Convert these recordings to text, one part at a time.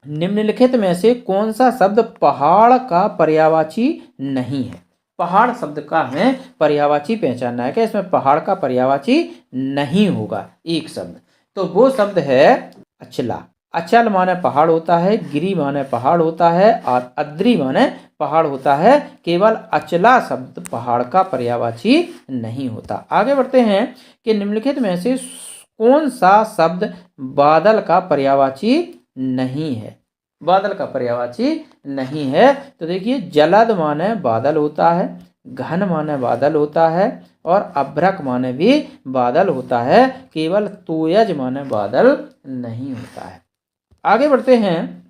निम्नलिखित में से कौन सा शब्द पहाड़ का पर्यायवाची नहीं है? पहाड़ शब्द का हमें पर्यायवाची पहचानना है कि इसमें पहाड़ का पर्यायवाची नहीं होगा एक शब्द, तो वो शब्द है अचला। अचल माने पहाड़ होता है, गिरी माने पहाड़ होता है और अद्री माने पहाड़ होता है। केवल अचला शब्द पहाड़ का पर्यायवाची नहीं होता। आगे बढ़ते हैं कि निम्नलिखित में से कौन सा शब्द बादल का पर्यायवाची नहीं है? बादल का पर्यायवाची नहीं है। तो देखिए, जलद माने बादल होता है, घन माने बादल होता है और अभ्रक माने भी बादल होता है। केवल तोयज माने बादल नहीं होता है। आगे बढ़ते हैं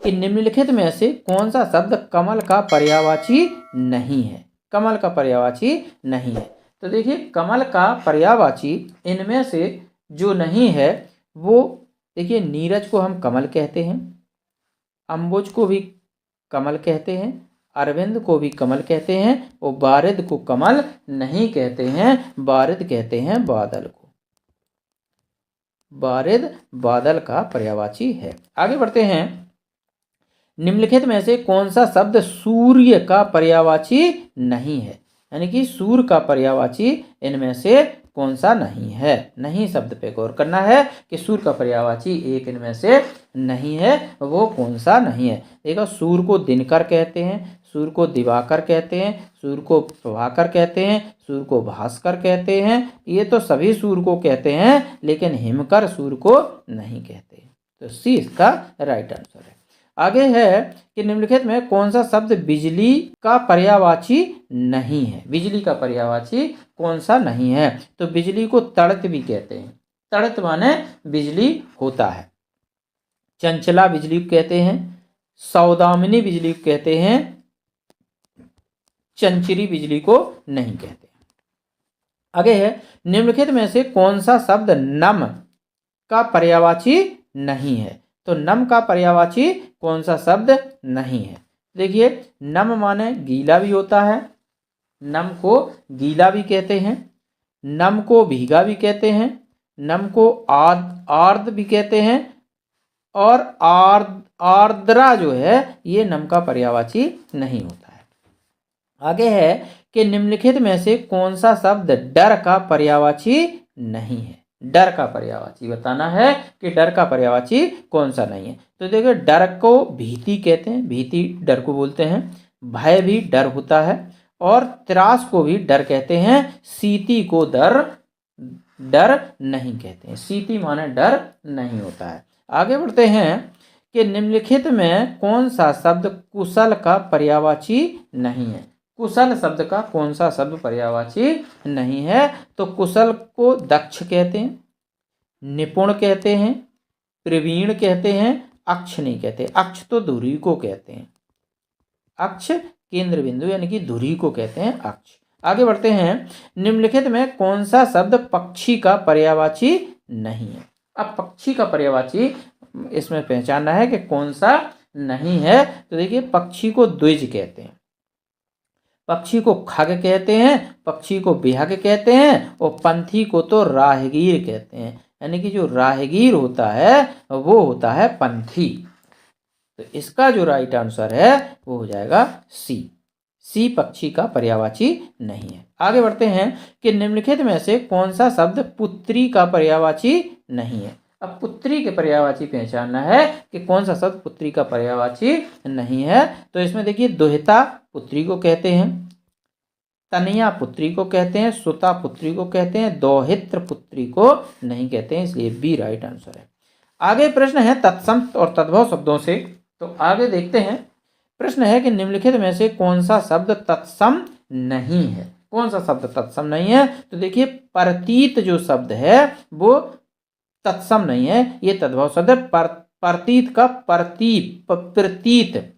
कि निम्नलिखित में से कौन सा शब्द कमल का पर्यायवाची नहीं है? कमल का पर्यायवाची नहीं है। तो देखिए, कमल का पर्यायवाची इनमें से जो नहीं है वो, देखिए, नीरज को हम कमल कहते हैं, अंबुज को भी कमल कहते हैं, अरविंद को भी कमल कहते हैं और बारिद को कमल नहीं कहते हैं, बारिद कहते हैं बादल को। बारिद बादल का पर्यायवाची है। आगे बढ़ते हैं, निम्नलिखित में से कौन सा शब्द सूर्य का पर्यायवाची नहीं है? यानी कि सूर्य का पर्यायवाची इनमें से कौन सा नहीं है? नहीं शब्द पे गौर करना है कि सूर्य का पर्यायवाची एक इनमें से नहीं है, वो कौन सा नहीं है। देखो, सूर्य को दिनकर कहते हैं, सूर्य को दिवाकर कहते हैं, सूर्य को प्रभाकर कहते हैं, सूर्य को भास्कर कहते हैं। ये तो सभी सूर्य को कहते हैं, लेकिन हिमकर सूर्य को नहीं कहते। तो सी इसका राइट आंसर है। आगे है कि निम्नलिखित में कौन सा शब्द बिजली का पर्यायवाची नहीं है? बिजली का पर्यायवाची कौन सा नहीं है? तो बिजली को तड़ित भी कहते हैं। तड़ित माने बिजली होता है। चंचला बिजली को कहते हैं, सौदामिनी बिजली को कहते हैं, चंचरी बिजली को नहीं कहते। आगे है, निम्नलिखित में से कौन सा शब्द नम का पर्यायवाची नहीं है? तो नम का पर्यायवाची कौन सा शब्द नहीं है? देखिए, नम माने गीला भी होता है, नम को गीला भी कहते हैं, नम को भीगा भी कहते हैं, नम को आर्द्र भी कहते हैं और आर्द्रा जो है ये नम का पर्यायवाची नहीं होता है। आगे है कि निम्नलिखित में से कौन सा शब्द डर का पर्यायवाची नहीं है? डर का पर्यायवाची बताना है कि डर का पर्यायवाची कौन सा नहीं है। तो देखिए, डर को भीति कहते हैं, भीति डर को बोलते हैं, भय भी डर होता है और त्रास को भी डर कहते हैं। सीति को डर नहीं कहते हैं, सीति माने डर नहीं होता है। आगे बढ़ते हैं कि निम्नलिखित में कौन सा शब्द कुशल का पर्यायवाची नहीं है? कुशल शब्द का कौन सा शब्द पर्यायवाची नहीं है? तो कुशल को दक्ष कहते हैं, निपुण कहते हैं, प्रवीण कहते हैं, अक्ष नहीं कहते। अक्ष तो धुरी को कहते हैं, अक्ष केंद्र बिंदु यानी कि धुरी को कहते हैं अक्ष। आगे बढ़ते हैं, निम्नलिखित में कौन सा शब्द पक्षी का पर्यायवाची नहीं है? अब पक्षी का पर्यायवाची इसमें पहचानना है कि कौन सा नहीं है। तो देखिए, पक्षी को द्विज कहते हैं, पक्षी को खग कहते हैं, पक्षी को बिहग कहते हैं और पंथी को तो राहगीर कहते हैं। यानी कि जो राहगीर होता है वो होता है पंथी। तो इसका जो राइट आंसर है वो हो जाएगा सी। सी पक्षी का पर्यायवाची नहीं है। आगे बढ़ते हैं कि निम्नलिखित में से कौन सा शब्द पुत्री का पर्यायवाची नहीं है? अब पुत्री के पर्यायवाची पहचानना है कि कौन सा शब्द पुत्री का पर्यायवाची नहीं है। तो इसमें देखिए, दुहिता पुत्री को कहते हैं, तनया पुत्री को कहते हैं, सुता पुत्री को कहते हैं, दौहित्र पुत्री को नहीं कहते हैं, इसलिए बी राइट आंसर है। आगे प्रश्न है तत्सम और तद्भव शब्दों से। तो आगे देखते हैं, प्रश्न है कि निम्नलिखित में से कौन सा शब्द तत्सम नहीं है? कौन सा शब्द तत्सम नहीं है? तो देखिए, प्रतीत जो शब्द है वो तत्सम नहीं है, ये तद्भव शब्द है। प्रतीत का प्रतीत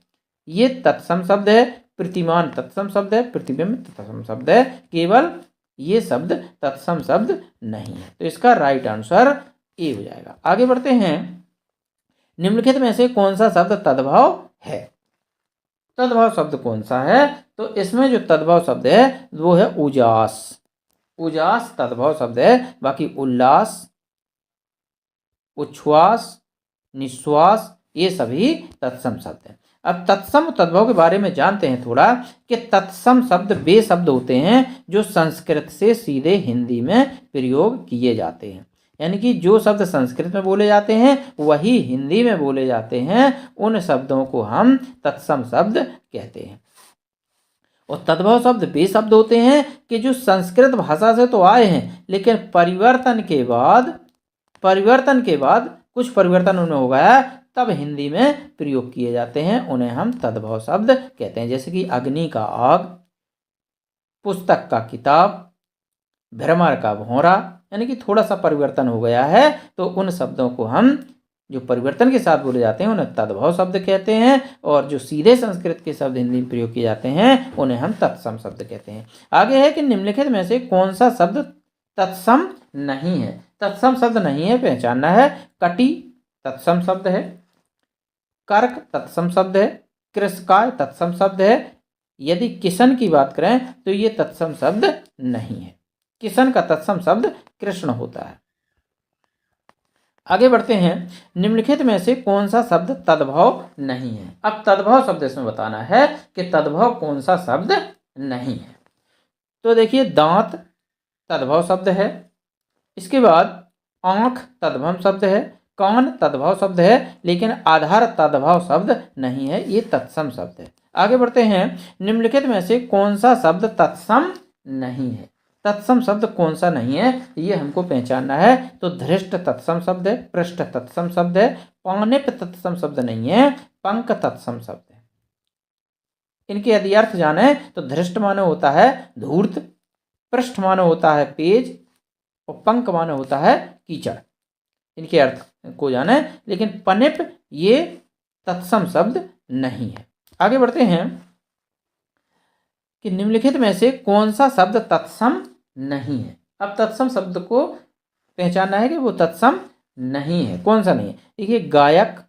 ये तत्सम शब्द है, प्रतिमान तत्सम शब्द है, प्रतिबिंब तत्सम शब्द है। केवल ये शब्द तत्सम शब्द नहीं है। तो इसका राइट आंसर ए हो जाएगा। आगे बढ़ते हैं, निम्नलिखित में से कौन सा शब्द तद्भव है? तद्भव शब्द कौन सा है? तो इसमें जो तद्भव शब्द है वो है उजास। उजास तद्भव शब्द है। बाकी उल्लास, उच्छ्वास, निश्वास ये सभी तत्सम शब्द हैं। अब तत्सम तद्भव के बारे में जानते हैं थोड़ा, कि तत्सम शब्द वे शब्द होते हैं जो संस्कृत से सीधे हिंदी में प्रयोग किए जाते हैं। यानी कि जो शब्द संस्कृत में बोले जाते हैं वही हिंदी में बोले जाते हैं, उन शब्दों को हम तत्सम शब्द कहते हैं। और तद्भव शब्द वे शब्द होते हैं कि जो संस्कृत भाषा से तो आए हैं, लेकिन परिवर्तन के बाद कुछ परिवर्तन उनमें हो गया, तब हिंदी में प्रयोग किए जाते हैं, उन्हें हम तद्भव शब्द कहते हैं। जैसे कि अग्नि का आग, पुस्तक का किताब, भ्रमर का भौरा, यानी कि थोड़ा सा परिवर्तन हो गया है, तो उन शब्दों को हम जो परिवर्तन के साथ बोले जाते हैं उन्हें तद्भव शब्द कहते हैं, और जो सीधे संस्कृत के शब्द हिंदी में प्रयोग किए जाते हैं उन्हें हम तत्सम शब्द कहते हैं। आगे है कि निम्नलिखित में से कौन सा शब्द तत्सम नहीं है। तत्सम शब्द नहीं है, पहचानना है। कटी तत्सम शब्द है, कर्क तत्सम शब्द है, कृषकाय तत्सम शब्द है। यदि किशन की बात करें तो ये तत्सम शब्द नहीं है। किशन का तत्सम शब्द कृष्ण होता है। आगे बढ़ते हैं, निम्नलिखित में से कौन सा शब्द तद्भव नहीं है। अब तद्भव शब्द इसमें बताना है कि तद्भव कौन सा शब्द नहीं है। तो देखिए, दांत तद्भव शब्द है, इसके बाद आंख तद्भव शब्द है, कान तद्भव शब्द है, लेकिन आधार तद्भव शब्द नहीं है, ये तत्सम शब्द है। आगे बढ़ते हैं, निम्नलिखित में से कौन सा शब्द तत्सम नहीं है। तत्सम शब्द कौन सा नहीं है ये हमको पहचानना है। तो धृष्ट तत्सम शब्द है, पृष्ठ तत्सम शब्द है, पाणिप तत्सम शब्द नहीं है, पंक तत्सम शब्द है। इनके यदि अर्थ जाने तो धृष्ट माने होता है धूर्त, पृष्ठ माने होता है पेज, और पंक माने होता है कीचड़। इनके अर्थ को जाने, लेकिन पनिप ये तत्सम शब्द नहीं है। आगे बढ़ते हैं कि निम्नलिखित में से कौन सा शब्द तत्सम नहीं है। अब तत्सम शब्द को पहचानना है कि वो तत्सम नहीं है, कौन सा नहीं है। देखिए, गायक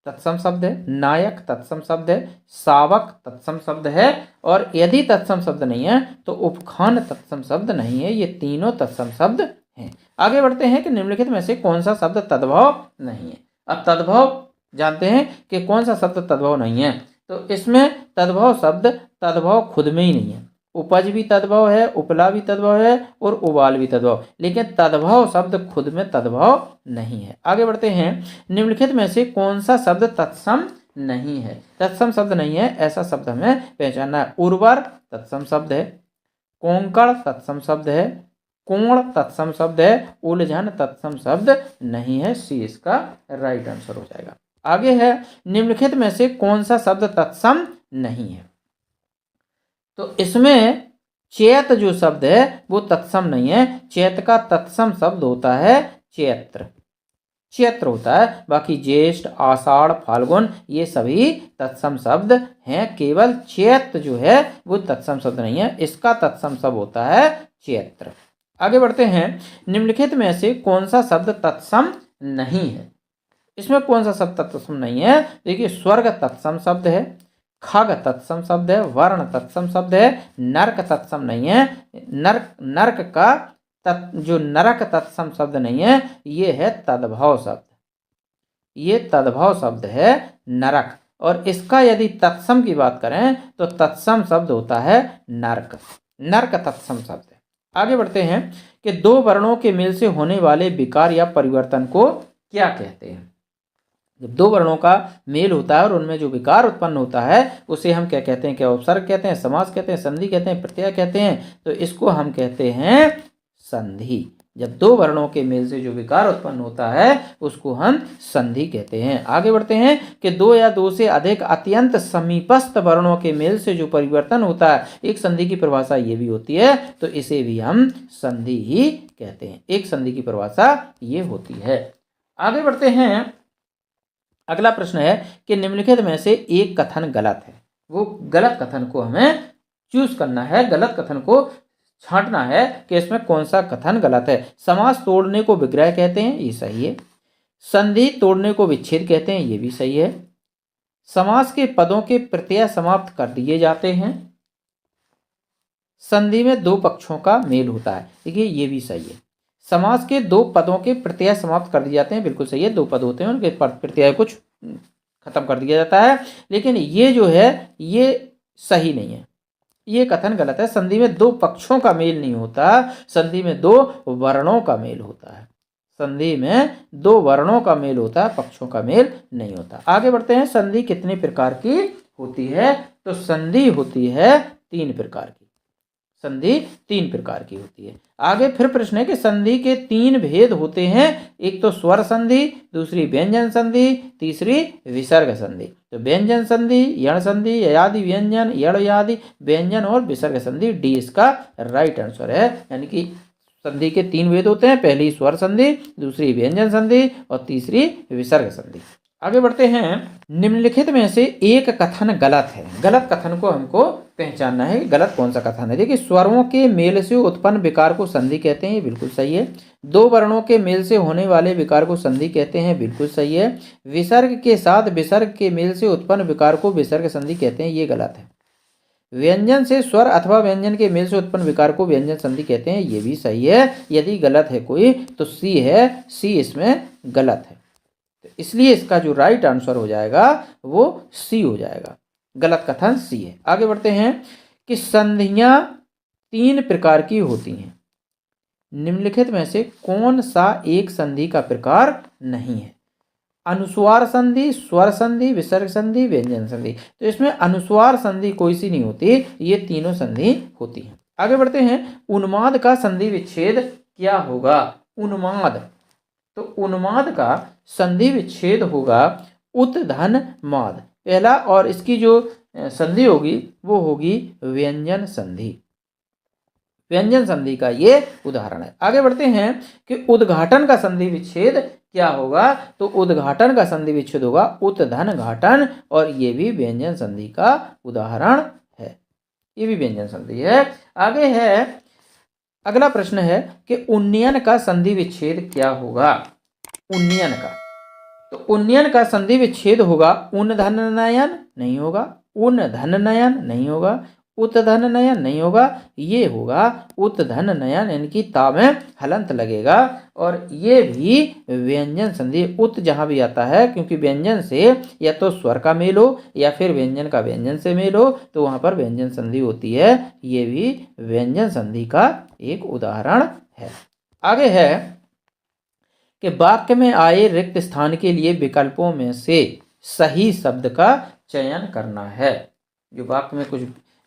तत्सम शब्द है, नायक तत्सम शब्द है, शावक तत्सम शब्द है, और यदि तत्सम शब्द नहीं है तो उपखान तत्सम शब्द नहीं है। ये तीनों तत्सम शब्द हैं। आगे बढ़ते हैं कि निम्नलिखित में से कौन सा शब्द तद्भव नहीं है। अब तद्भव जानते हैं कि कौन सा शब्द तद्भव नहीं है। तो इसमें तद्भव शब्द तद्भव खुद में ही नहीं है। उपज भी तद्भव है, उपला भी तद्भव है, और उबाल भी तद्भव, लेकिन तद्भव शब्द खुद में तद्भव नहीं है। आगे बढ़ते हैं, निम्नलिखित में से कौन सा शब्द तत्सम नहीं है। तत्सम शब्द नहीं है ऐसा शब्द हमें पहचानना है। उर्वर तत्सम शब्द है, कोंकण तत्सम शब्द है, कोण तत्सम शब्द है, उलझन तत्सम शब्द नहीं है। सी इसका राइट आंसर हो जाएगा। आगे है, निम्नलिखित में से कौन सा शब्द तत्सम नहीं है। तो इसमें चैत जो शब्द है वो तत्सम नहीं है। चैत का तत्सम शब्द होता है चैत्र, चैत्र होता है। बाकी ज्येष्ठ, आषाढ़, फाल्गुन ये सभी तत्सम शब्द हैं। केवल चैत जो है वो तत्सम शब्द नहीं है, इसका तत्सम शब्द होता है चैत्र। आगे बढ़ते हैं, निम्नलिखित में से कौन सा शब्द तत्सम नहीं है। इसमें कौन सा शब्द तत्सम नहीं है। देखिए, स्वर्ग तत्सम शब्द है, खग तत्सम शब्द है, वर्ण तत्सम शब्द है, नरक तत्सम नहीं है। नरक का जो नरक तत्सम शब्द नहीं है ये है तद्भव शब्द, ये तद्भव शब्द है नरक। और इसका यदि तत्सम की बात करें तो तत्सम शब्द होता है नरक, नरक तत्सम शब्द है। आगे बढ़ते हैं कि दो वर्णों के मेल से होने वाले विकार या परिवर्तन को क्या कहते हैं। जब दो वर्णों का मेल होता है और उनमें जो विकार उत्पन्न होता है उसे हम क्या कहते हैं। क्या उपसर्ग कहते हैं, समास कहते हैं, संधि कहते हैं, प्रत्यय कहते हैं। तो इसको हम कहते हैं संधि। जब दो वर्णों के मेल से जो विकार उत्पन्न होता है उसको हम संधि कहते हैं। आगे बढ़ते हैं कि दो या दो से अधिक अत्यंत समीपस्थ वर्णों के मेल से जो परिवर्तन होता है, एक संधि की परिभाषा ये भी होती है, तो इसे भी हम संधि ही कहते हैं। एक संधि की परिभाषा ये होती है। आगे बढ़ते हैं, अगला प्रश्न है कि निम्नलिखित में से एक कथन गलत है। वो गलत कथन को हमें चूज करना है, गलत कथन को छांटना है कि इसमें कौन सा कथन गलत है। समास तोड़ने को विग्रह कहते हैं, ये सही है। संधि तोड़ने को विच्छेद कहते हैं, ये भी सही है। समास के पदों के प्रत्यय समाप्त कर दिए जाते हैं। संधि में दो पक्षों का मेल होता है, देखिए ये भी सही है। समास के दो पदों के प्रत्यय समाप्त कर दिए जाते हैं, बिल्कुल सही है। दो पद होते हैं, उनके प्रत्यय को खत्म कर दिया जाता है। लेकिन ये जो है ये सही नहीं है, ये कथन गलत है। संधि में दो पक्षों का मेल नहीं होता, संधि में दो वर्णों का मेल होता है। संधि में दो वर्णों का मेल होता है, पक्षों का मेल नहीं होता। आगे बढ़ते हैं। संधि कितने प्रकार की होती है? तो संधि होती है 3 प्रकार की। संधि 3 प्रकार की होती है। आगे फिर प्रश्न है कि संधि के 3 भेद होते हैं। एक तो स्वर संधि, दूसरी व्यंजन संधि, तीसरी विसर्ग संधि। तो व्यंजन संधि, यण संधि, ययादि व्यंजन, यण यादि व्यंजन और विसर्ग संधि, डी इसका राइट आंसर है। यानी कि संधि के 3 भेद होते हैं, पहली स्वर संधि, दूसरी व्यंजन संधि और तीसरी विसर्ग संधि। आगे बढ़ते हैं। निम्नलिखित में से एक कथन गलत है। गलत कथन को हमको पहचानना है, गलत कौन सा कथन है। देखिए, स्वरों के मेल से उत्पन्न विकार को संधि कहते हैं, ये बिल्कुल सही है। दो वर्णों के मेल से होने वाले विकार को संधि कहते हैं, बिल्कुल सही है। विसर्ग के साथ विसर्ग के मेल से उत्पन्न विकार को विसर्ग संधि कहते हैं, ये गलत है। व्यंजन से स्वर अथवा व्यंजन के मेल से उत्पन्न विकार को व्यंजन संधि कहते हैं, ये भी सही है। यदि गलत है कोई तो सी है, सी इसमें गलत है। तो इसलिए इसका जो राइट आंसर हो जाएगा वो सी हो जाएगा। गलत कथन सी है। आगे बढ़ते हैं कि संधियां 3 प्रकार की होती हैं। निम्नलिखित में से कौन सा एक संधि का प्रकार नहीं है? अनुस्वार संधि, स्वर संधि, विसर्ग संधि, व्यंजन संधि। तो इसमें अनुस्वार संधि कोई सी नहीं होती, ये तीनों संधि होती हैं। आगे बढ़ते हैं। उन्माद का संधि विच्छेद क्या होगा? उन्माद, तो उन्माद का संधि विच्छेद होगा उत धन माद पहला, और इसकी जो संधि होगी वो होगी व्यंजन संधि। व्यंजन संधि का ये उदाहरण है। आगे बढ़ते हैं कि उद्घाटन का संधि विच्छेद क्या होगा? तो उद्घाटन का संधि विच्छेद होगा उत धन घाटन, और ये भी व्यंजन संधि का उदाहरण है, ये भी व्यंजन संधि है। आगे है, अगला प्रश्न है कि उन्नयन का संधि विच्छेद क्या होगा? उन्नयन का, तो उन्नयन का संधि विच्छेद होगा उन धन नयन, नहीं होगा। उन धन नयन नहीं होगा। उत धन नयन नहीं होगा। ये होगा उत धन नयन, यानी कि ता में हलंत लगेगा, और ये भी व्यंजन संधि। उत जहां भी आता है, क्योंकि व्यंजन से या तो स्वर का मेल हो या फिर व्यंजन का व्यंजन से मेल हो, तो वहां पर व्यंजन संधि होती है। ये भी व्यंजन संधि का एक उदाहरण है। आगे है कि वाक्य में आए रिक्त स्थान के लिए विकल्पों में से सही शब्द का चयन करना है। जो वाक्य में कुछ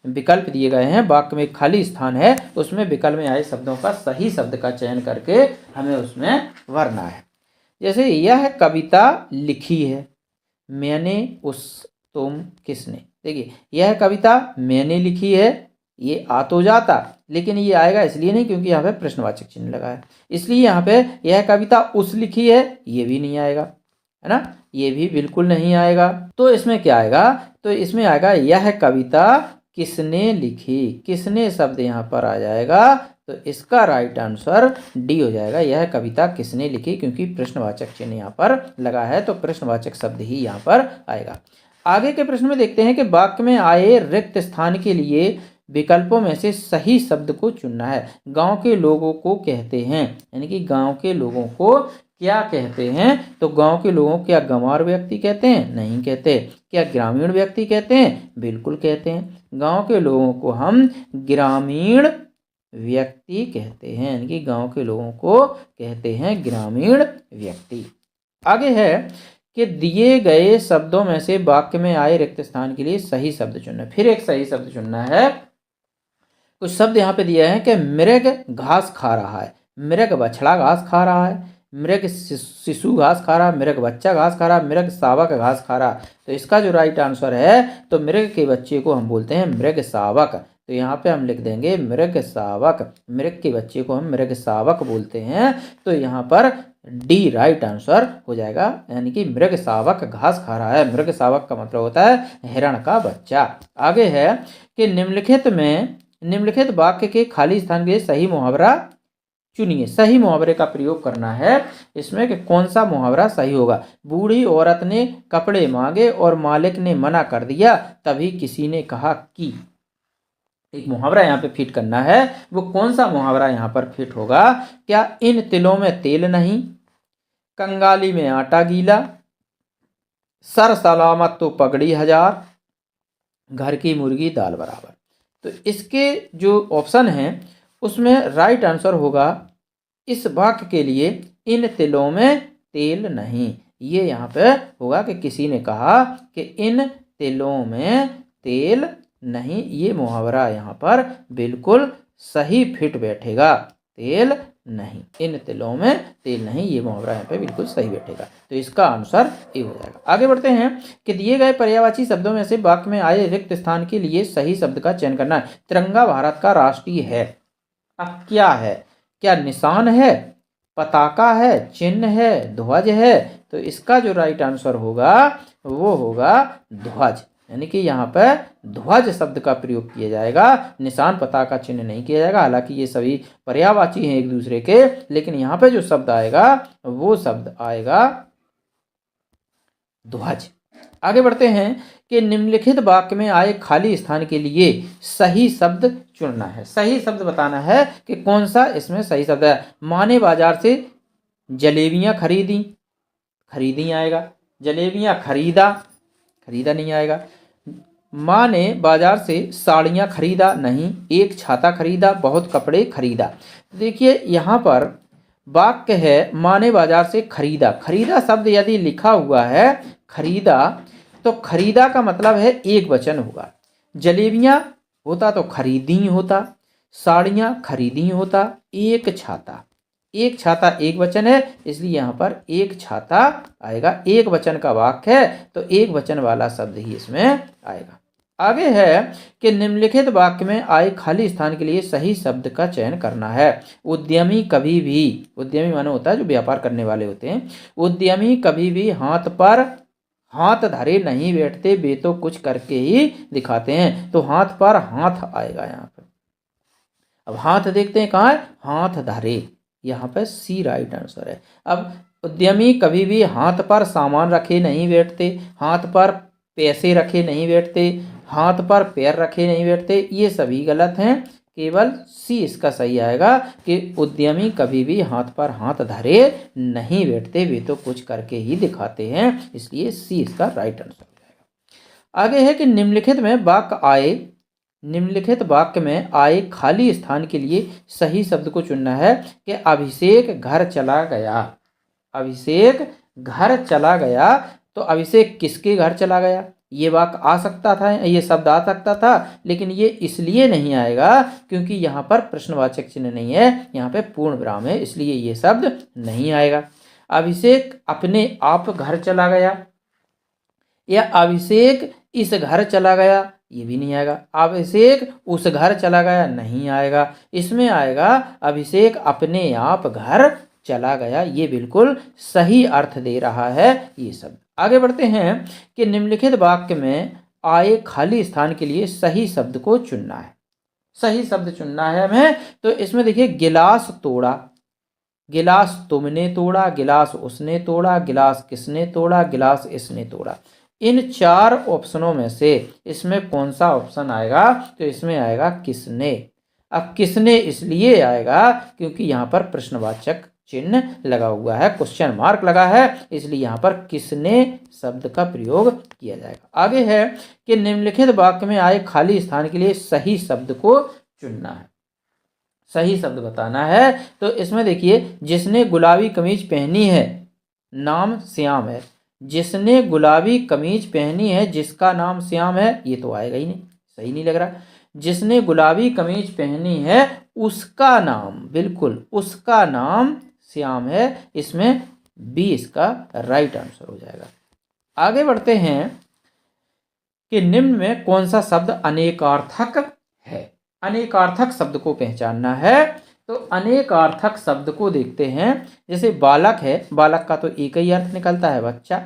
विकल्प दिए गए हैं, वाक्य में खाली स्थान है, उसमें विकल्प में आए शब्दों का सही शब्द का चयन करके हमें उसमें भरना है। जैसे यह कविता लिखी है, मैंने, उस, तुम, किसने। देखिए, यह कविता मैंने लिखी है, ये आ तो जाता, लेकिन ये आएगा इसलिए नहीं क्योंकि यहाँ पे प्रश्नवाचक चिन्ह लगा है, इसलिए यहाँ पे यह कविता उस लिखी है, ये भी नहीं आएगा, है ना, ये भी बिल्कुल नहीं आएगा। तो इसमें क्या आएगा? तो इसमें आएगा यह कविता किसने लिखी। किसने शब्द यहाँ पर आ जाएगा, तो इसका राइट आंसर डी हो जाएगा, यह कविता किसने लिखी, क्योंकि प्रश्नवाचक चिन्ह यहाँ पर लगा है, तो प्रश्नवाचक शब्द ही यहाँ पर आएगा। आगे के प्रश्न में देखते हैं कि वाक्य में आए रिक्त स्थान के लिए विकल्पों में से सही शब्द को चुनना है। गांव के लोगों को कहते हैं, यानी कि गांव के लोगों को क्या कहते हैं? तो गांव के लोगों को क्या गंवार व्यक्ति कहते हैं? नहीं कहते। क्या ग्रामीण व्यक्ति कहते हैं? बिल्कुल कहते हैं। गांव के लोगों को हम ग्रामीण व्यक्ति कहते हैं, यानी कि गांव के लोगों को कहते हैं ग्रामीण व्यक्ति। आगे है कि दिए गए शब्दों में से वाक्य में आए रिक्त स्थान के लिए सही शब्द चुनना। फिर एक सही शब्द चुनना है। कुछ शब्द यहाँ पे दिया है कि मृग घास खा रहा है, मृग बछड़ा घास खा रहा है, मृग शिशु घास खा रहा, मृग बच्चा घास खा रहा, मृग शावक घास खा रहा। तो इसका जो राइट आंसर है, तो मृग के बच्चे को हम बोलते हैं मृग शावक। तो यहाँ पे हम लिख देंगे मृग शावक, मृग के बच्चे को हम मृग शावक बोलते हैं। तो यहाँ पर डी राइट आंसर हो जाएगा, यानी कि मृग शावक घास खा रहा है। मृग शावक का मतलब होता है हिरण का बच्चा। आगे है कि निम्नलिखित वाक्य के खाली स्थान के लिए सही मुहावरा चुनिए। सही मुहावरे का प्रयोग करना है इसमें कि कौन सा मुहावरा सही होगा। बूढ़ी औरत ने कपड़े मांगे और मालिक ने मना कर दिया, तभी किसी ने कहा कि। एक मुहावरा यहाँ पे फिट करना है, वो कौन सा मुहावरा यहाँ पर फिट होगा? क्या इन तिलों में तेल नहीं, कंगाली में आटा गीला, सर सलामत तो पगड़ी हजार, घर की मुर्गी दाल बराबर। तो इसके जो ऑप्शन हैं उसमें राइट आंसर होगा इस वाक्य के लिए इन तिलों में तेल नहीं। ये यहाँ पे होगा कि किसी ने कहा कि इन तिलों में तेल नहीं। ये मुहावरा यहाँ पर बिल्कुल सही फिट बैठेगा। तेल नहीं, इन तिलों में तेल नहीं, ये मुहावरा यहाँ पे बिल्कुल सही बैठेगा। तो इसका आंसर ए हो जाएगा। आगे बढ़ते हैं कि दिए गए पर्यायवाची शब्दों में से वाक्य में आए रिक्त स्थान के लिए सही शब्द का चयन करना है। तिरंगा भारत का राष्ट्रीय है। अब क्या है? क्या निशान है, पताका है, चिन्ह है, ध्वज है? तो इसका जो राइट आंसर होगा वो होगा ध्वज। यानी कि यहाँ पर ध्वज शब्द का प्रयोग किया जाएगा, निशान, पताका, चिन्ह नहीं किया जाएगा। हालांकि ये सभी पर्यायवाची हैं एक दूसरे के, लेकिन यहाँ पे जो शब्द आएगा वो शब्द आएगा ध्वज। आगे बढ़ते हैं कि निम्नलिखित वाक्य में आए खाली स्थान के लिए सही शब्द चुनना है। सही शब्द बताना है कि कौन सा इसमें सही शब्द है। माँ ने बाजार से जलेबियां खरीदी, खरीदी आएगा। जलेबियां खरीदा, खरीदा नहीं आएगा। माँ ने बाजार से साड़ियाँ खरीदा, नहीं। एक छाता खरीदा, बहुत कपड़े खरीदा। देखिए यहाँ पर वाक्य है माँ ने बाजार से खरीदा। खरीदा शब्द यदि लिखा हुआ है खरीदा, तो खरीदा का मतलब है एक वचन होगा। जलेबियाँ होता तो खरीदी होता, साड़ियाँ खरीदी होता, एक छाता, एक छाता एक वचन है, इसलिए यहाँ पर एक छाता आएगा। एक वचन का वाक्य है तो एक वचन वाला शब्द ही इसमें आएगा। आगे है कि निम्नलिखित वाक्य में आए खाली स्थान के लिए सही शब्द का चयन करना है। उद्यमी कभी भी, उद्यमी माने होता है जो व्यापार करने वाले होते हैं। उद्यमी कभी भी हाथ पर हाथ धरे नहीं बैठते, वे तो कुछ करके ही दिखाते हैं। तो हाथ पर हाथ आएगा यहाँ पर। अब हाथ देखते हैं कहाँ है, हाथ धरे, यहाँ पर सी राइट आंसर है। अब उद्यमी कभी भी हाथ पर सामान रखे नहीं बैठते, हाथ पर पैसे रखे नहीं बैठते, हाथ पर पैर रखे नहीं बैठते, ये सभी गलत हैं। केवल सी इसका सही आएगा कि उद्यमी कभी भी हाथ पर हाथ धरे नहीं बैठते, वे तो कुछ करके ही दिखाते हैं, इसलिए सी इसका राइट आंसर हो जाएगा। आगे है कि निम्नलिखित वाक्य में आए खाली स्थान के लिए सही शब्द को चुनना है कि अभिषेक घर चला गया। अभिषेक घर चला गया, तो अभिषेक किसके घर चला गया? ये वाक्य आ सकता था, ये शब्द आ सकता था, लेकिन ये इसलिए नहीं आएगा क्योंकि यहाँ पर प्रश्नवाचक चिन्ह नहीं है, यहाँ पे पूर्ण विराम है, इसलिए ये शब्द नहीं आएगा। अभिषेक अपने आप घर चला गया, या अभिषेक इस घर चला गया, ये भी नहीं आएगा। अभिषेक उस घर चला गया, नहीं आएगा। इसमें आएगा अभिषेक अपने आप घर चला गया, ये बिल्कुल सही अर्थ दे रहा है ये शब्द। आगे बढ़ते हैं कि निम्नलिखित वाक्य में आए खाली स्थान के लिए सही शब्द को चुनना है। सही शब्द चुनना है हमें, तो इसमें देखिए गिलास तोड़ा, गिलास तुमने तोड़ा, गिलास उसने तोड़ा, गिलास किसने तोड़ा, गिलास इसने तोड़ा। इन चार ऑप्शनों में से इसमें कौन सा ऑप्शन आएगा? तो इसमें आएगा किसने। अब किसने इसलिए आएगा क्योंकि यहाँ पर प्रश्नवाचक चिन्ह लगा हुआ है, क्वेश्चन मार्क लगा है, इसलिए यहाँ पर किसने शब्द का प्रयोग किया जाएगा। आगे है कि निम्नलिखित वाक्य में आए खाली स्थान के लिए सही शब्द को चुनना है। सही शब्द बताना है, तो इसमें देखिए जिसने गुलाबी कमीज पहनी है, नाम श्याम है। जिसने गुलाबी कमीज पहनी है, जिसका नाम श्याम है, ये तो आएगा ही नहीं, सही नहीं लग रहा। जिसने गुलाबी कमीज पहनी है उसका नाम, बिल्कुल उसका नाम श्याम है, इसमें बी इसका राइट आंसर हो जाएगा। आगे बढ़ते हैं कि निम्न में कौन सा शब्द अनेकार्थक है। अनेकार्थक शब्द को पहचानना है, तो अनेकार्थक शब्द को देखते हैं। जैसे बालक है, बालक का तो एक ही अर्थ निकलता है बच्चा।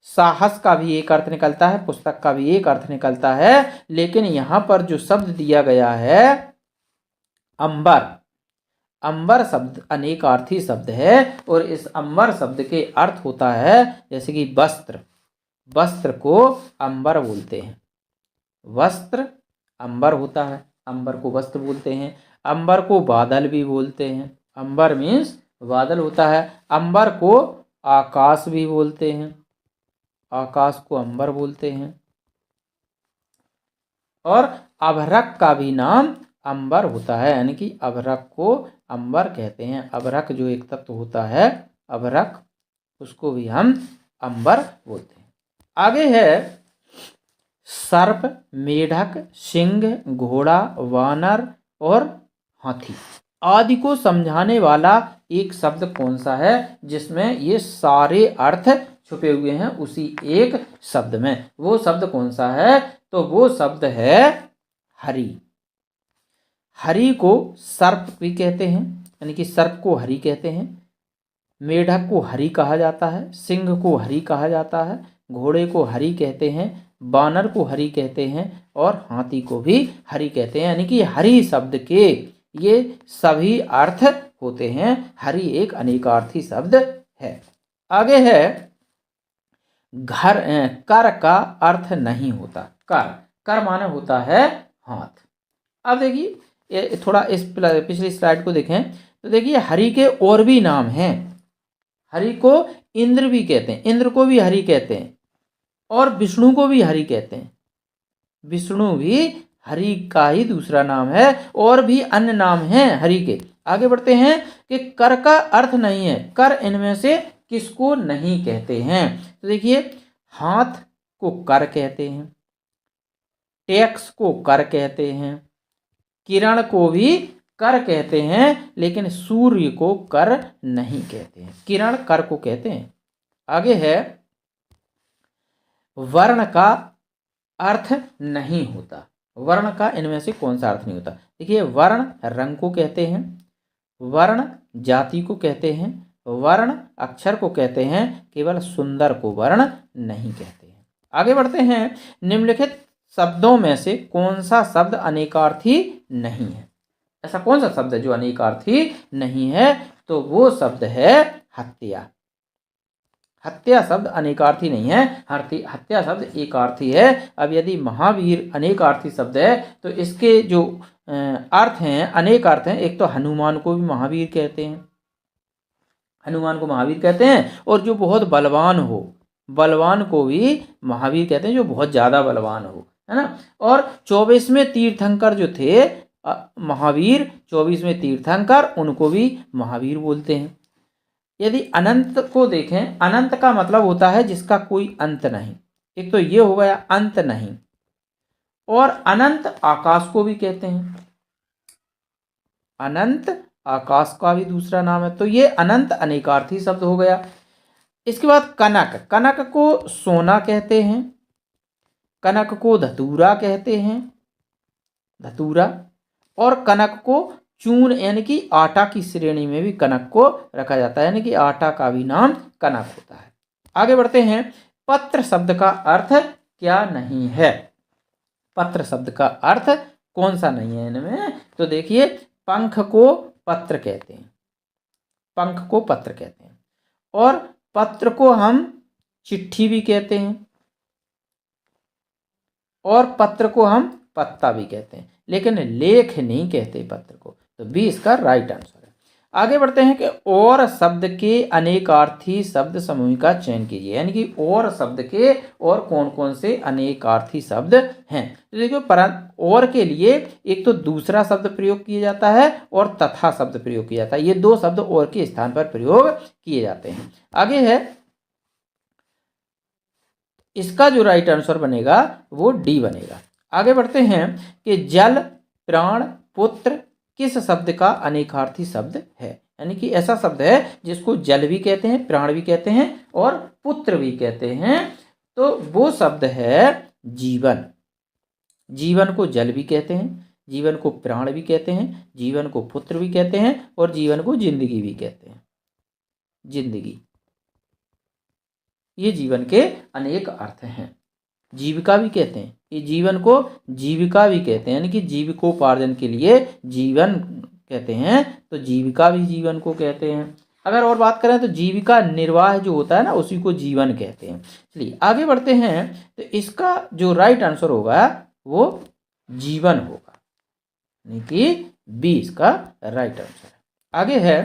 साहस का भी एक अर्थ निकलता है, पुस्तक का भी एक अर्थ निकलता है, लेकिन यहाँ पर जो शब्द दिया गया है अंबर, अंबर शब्द अनेकार्थी शब्द है, और इस अंबर शब्द के अर्थ होता है जैसे कि वस्त्र, वस्त्र को अंबर बोलते हैं। वस्त्र अंबर होता है, अंबर को वस्त्र बोलते हैं। अंबर को बादल भी बोलते हैं, अंबर मीन्स बादल होता है। अंबर को आकाश भी बोलते हैं। आकाश को अंबर बोलते हैं। और अभ्रक का भी नाम अंबर होता है, यानी कि अभ्रक को अंबर कहते हैं। अभ्रक जो एक तत्व होता है अभ्रक, उसको भी हम अंबर बोलते हैं। आगे है सर्प, मेढक, सिंह, घोड़ा, वानर और हाथी आदि को समझाने वाला एक शब्द कौन सा है जिसमें ये सारे अर्थ छुपे हुए हैं उसी एक शब्द में? वो शब्द कौन सा है? तो वो शब्द है हरि। हरि को सर्प भी कहते हैं, यानी कि सर्प को हरि कहते हैं। मेढक को हरि कहा जाता है, सिंह को हरि कहा जाता है, घोड़े को हरि कहते हैं, बानर को हरि कहते हैं और हाथी को भी हरि कहते हैं। यानी कि हरि शब्द के ये सभी अर्थ होते हैं। हरि एक अनेकार्थी शब्द है। आगे है घर। कर का अर्थ नहीं होता। कर माने होता है हाथ। अब देखिए थोड़ा इस पिछली स्लाइड को देखें तो देखिए हरि के और भी नाम हैं। हरि को इंद्र भी कहते हैं, इंद्र को भी हरि कहते हैं और विष्णु को भी हरि कहते हैं। विष्णु भी हरि का ही दूसरा नाम है और भी अन्य नाम हैं हरि के। आगे बढ़ते हैं कि कर का अर्थ नहीं है। कर इनमें से किसको नहीं कहते हैं? तो देखिए हाथ को कर कहते हैं, टैक्स को कर कहते हैं, किरण को भी कर कहते हैं, लेकिन सूर्य को कर नहीं कहते हैं। किरण कर को कहते हैं। आगे है वर्ण का अर्थ नहीं होता। वर्ण का इनमें से कौन सा अर्थ नहीं होता? देखिए वर्ण रंग को कहते हैं, वर्ण जाति को कहते हैं, वर्ण अक्षर को कहते हैं, केवल सुंदर को वर्ण नहीं कहते हैं। आगे बढ़ते हैं। निम्नलिखित शब्दों में से कौन सा शब्द अनेकार्थी नहीं है? ऐसा कौन सा शब्द है जो अनेकार्थी नहीं है? तो वो शब्द है हत्या। हत्या शब्द अनेकार्थी नहीं है, हत्या शब्द एकार्थी है। अब यदि महावीर अनेकार्थी शब्द है तो इसके जो अर्थ हैं अनेक अर्थ हैं। एक तो हनुमान को भी महावीर कहते हैं, हनुमान को महावीर कहते हैं। और जो बहुत बलवान हो, बलवान को भी महावीर कहते हैं, जो बहुत ज़्यादा बलवान हो, है ना। और 24वें तीर्थंकर जो थे महावीर, 24वें तीर्थंकर, उनको भी महावीर बोलते हैं। यदि अनंत को देखें, अनंत का मतलब होता है जिसका कोई अंत नहीं। एक तो ये हो गया अंत नहीं, और अनंत आकाश को भी कहते हैं। अनंत आकाश का भी दूसरा नाम है। तो ये अनंत अनेकार्थी शब्द हो गया। इसके बाद कनक, कनक को सोना कहते हैं, कनक को धतूरा कहते हैं, धतूरा। और कनक को चून यानी कि आटा की श्रेणी में भी कनक को रखा जाता है, यानी कि आटा का भी नाम कनक होता है। आगे बढ़ते हैं। पत्र शब्द का अर्थ क्या नहीं है? पत्र शब्द का अर्थ कौन सा नहीं है इनमें? तो देखिए पंख को पत्र कहते हैं, पंख को पत्र कहते हैं, और पत्र को हम चिट्ठी भी कहते हैं, और पत्र को हम पत्ता भी कहते हैं, लेकिन लेख नहीं कहते पत्र को। तो बी इसका राइट आंसर है। आगे बढ़ते हैं कि और शब्द के अनेकार्थी शब्द समूह का चयन कीजिए, यानी कि और शब्द के और कौन कौन से अनेकार्थी शब्द हैं। तो देखिए और के लिए एक तो दूसरा शब्द प्रयोग किया जाता है और तथा शब्द प्रयोग किया जाता है। ये दो शब्द और के स्थान पर प्रयोग किए जाते हैं। आगे है इसका जो राइट आंसर बनेगा वो डी बनेगा। आगे बढ़ते हैं कि जल, प्राण, पुत्र किस शब्द का अनेकार्थी शब्द है? यानी कि ऐसा शब्द है जिसको जल भी कहते हैं, प्राण भी कहते हैं और पुत्र भी कहते हैं। तो वो शब्द है जीवन। जीवन को जल भी कहते हैं, जीवन को प्राण भी कहते हैं, जीवन को पुत्र भी कहते हैं और जीवन को जिंदगी भी कहते हैं। जिंदगी, ये जीवन के अनेक अर्थ हैं। जीविका भी कहते हैं, ये जीवन को जीविका भी कहते हैं, यानी कि जीविकोपार्जन के लिए जीवन कहते हैं। तो जीविका भी जीवन को कहते हैं। अगर और बात करें तो जीविका निर्वाह जो होता है ना, उसी को जीवन कहते हैं। चलिए आगे बढ़ते हैं। तो इसका जो राइट आंसर होगा वो जीवन होगा, यानी कि बी इसका राइट आंसर है। आगे है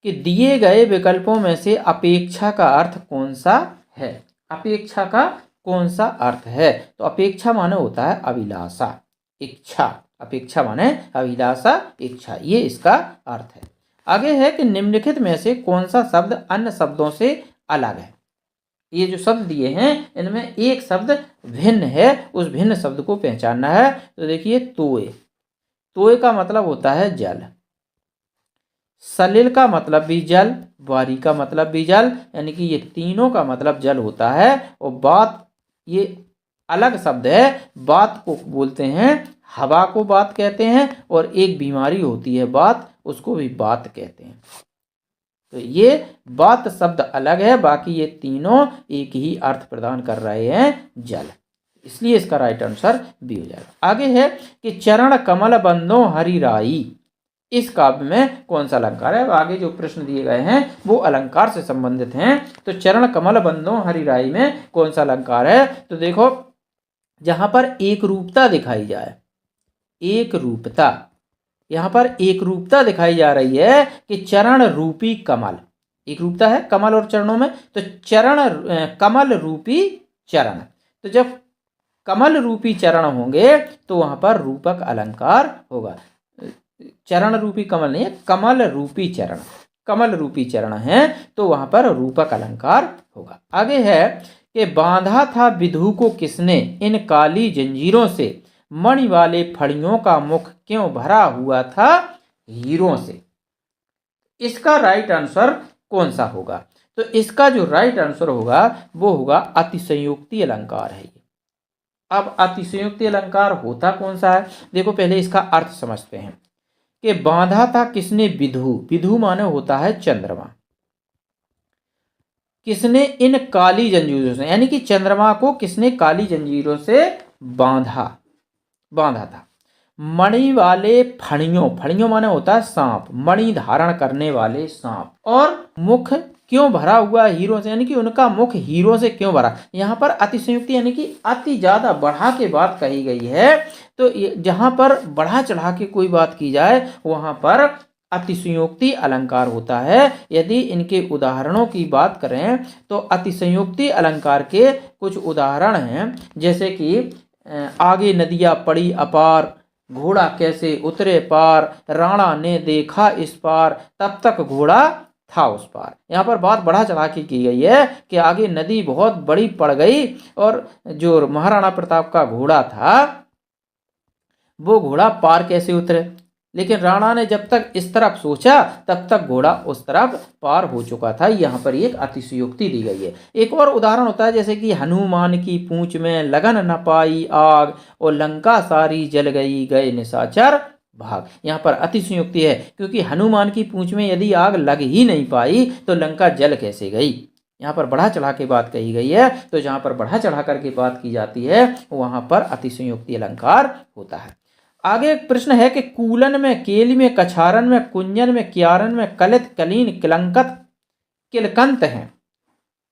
कि दिए गए विकल्पों में से अपेक्षा का अर्थ कौन सा है। अपेक्षा का कौन सा अर्थ है? तो अपेक्षा माने होता है अभिलाषा, इच्छा। अपेक्षा माने अभिलाषा, इच्छा, ये इसका अर्थ है। आगे है कि निम्नलिखित में से कौन सा शब्द अन्य शब्दों से अलग है। ये जो शब्द दिए हैं इनमें एक शब्द भिन्न है, उस भिन्न शब्द को पहचानना है। तो देखिए, तोय, तोय का मतलब होता है जल, सलिल का मतलब भी जल, वारी का मतलब भी जल, यानी कि ये तीनों का मतलब जल होता है। और बात, ये अलग शब्द है। बात को बोलते हैं, हवा को बात कहते हैं, और एक बीमारी होती है बात, उसको भी बात कहते हैं। तो ये बात शब्द अलग है, बाकी ये तीनों एक ही अर्थ प्रदान कर रहे हैं, जल। इसलिए इसका राइट आंसर बी हो जाएगा। आगे है कि चरण कमल बंदो हरिराई, इस काव्य में कौन सा अलंकार है। आगे जो प्रश्न दिए गए हैं वो अलंकार से संबंधित हैं। तो चरण कमल बंदो हरिराई में कौन सा अलंकार है? तो देखो, जहां पर एक रूपता दिखाई जाए, एक रूपता, यहां पर एक रूपता दिखाई जा रही है कि चरण रूपी कमल, एक रूपता है कमल और चरणों में, तो चरण कमल रूपी चरण। तो जब कमल रूपी चरण होंगे तो वहां पर रूपक अलंकार होगा। चरण रूपी कमल नहीं है, कमल रूपी चरण, कमल रूपी चरण है तो वहां पर रूपक अलंकार होगा। आगे है कि बांधा था विधु को किसने, इन काली जंजीरों से मणि वाले फड़ियों का मुख क्यों भरा हुआ था हीरों से। इसका राइट आंसर कौन सा होगा? तो इसका जो राइट आंसर होगा वो होगा अतिशयोक्ति अलंकार है। अब अतिशयोक्ति अलंकार होता कौन सा है? देखो, पहले इसका अर्थ समझते हैं कि बांधा था किसने विधु, विधु माने होता है चंद्रमा, किसने इन काली जंजीरों से, यानी कि चंद्रमा को किसने काली जंजीरों से बांधा, बांधा था। मणि वाले फणियों, फणियों माने होता है सांप, मणि धारण करने वाले सांप, और मुख क्यों भरा हुआ हीरो से, यानी कि उनका मुख हीरो से क्यों भरा। यहाँ पर अतिशयोक्ति यानी कि अति ज्यादा बढ़ा के बात कही गई है। तो जहां पर बढ़ा चढ़ा के कोई बात की जाए वहां पर अतिशयोक्ति अलंकार होता है। यदि इनके उदाहरणों की बात करें तो अतिशयोक्ति अलंकार के कुछ उदाहरण हैं, जैसे कि आगे नदियां पड़ी अपार, घोड़ा कैसे उतरे पार, राणा ने देखा इस पार, तब तक घोड़ा था उस पार। यहाँ पर बात बढ़ा चढ़ा के की गई है कि आगे नदी बहुत बड़ी पड़ गई और जो महाराणा प्रताप का घोड़ा था वो घोड़ा पार कैसे उतरे, लेकिन राणा ने जब तक इस तरफ सोचा तब तक घोड़ा उस तरफ पार हो चुका था। यहाँ पर एक अतिशयोक्ति दी गई है। एक और उदाहरण होता है, जैसे कि हनुमान की पूंछ में लगन न पाई आग, और लंका सारी जल गई गए निशाचर भाग। यहाँ पर अतिशयोक्ति है, क्योंकि हनुमान की पूंछ में यदि आग लग ही नहीं पाई तो लंका जल कैसे गई। यहाँ पर बढ़ा चढ़ा के बात कही गई है। तो जहाँ पर बढ़ा चढ़ा करके बात की जाती है वहां पर अतिशयोक्ति अलंकार होता है। आगे एक प्रश्न है कि कूलन में, केली में, कछारन में, कुंजन में, क्यारन में कलित, कलीन, किलंकत, किलकंत हैं,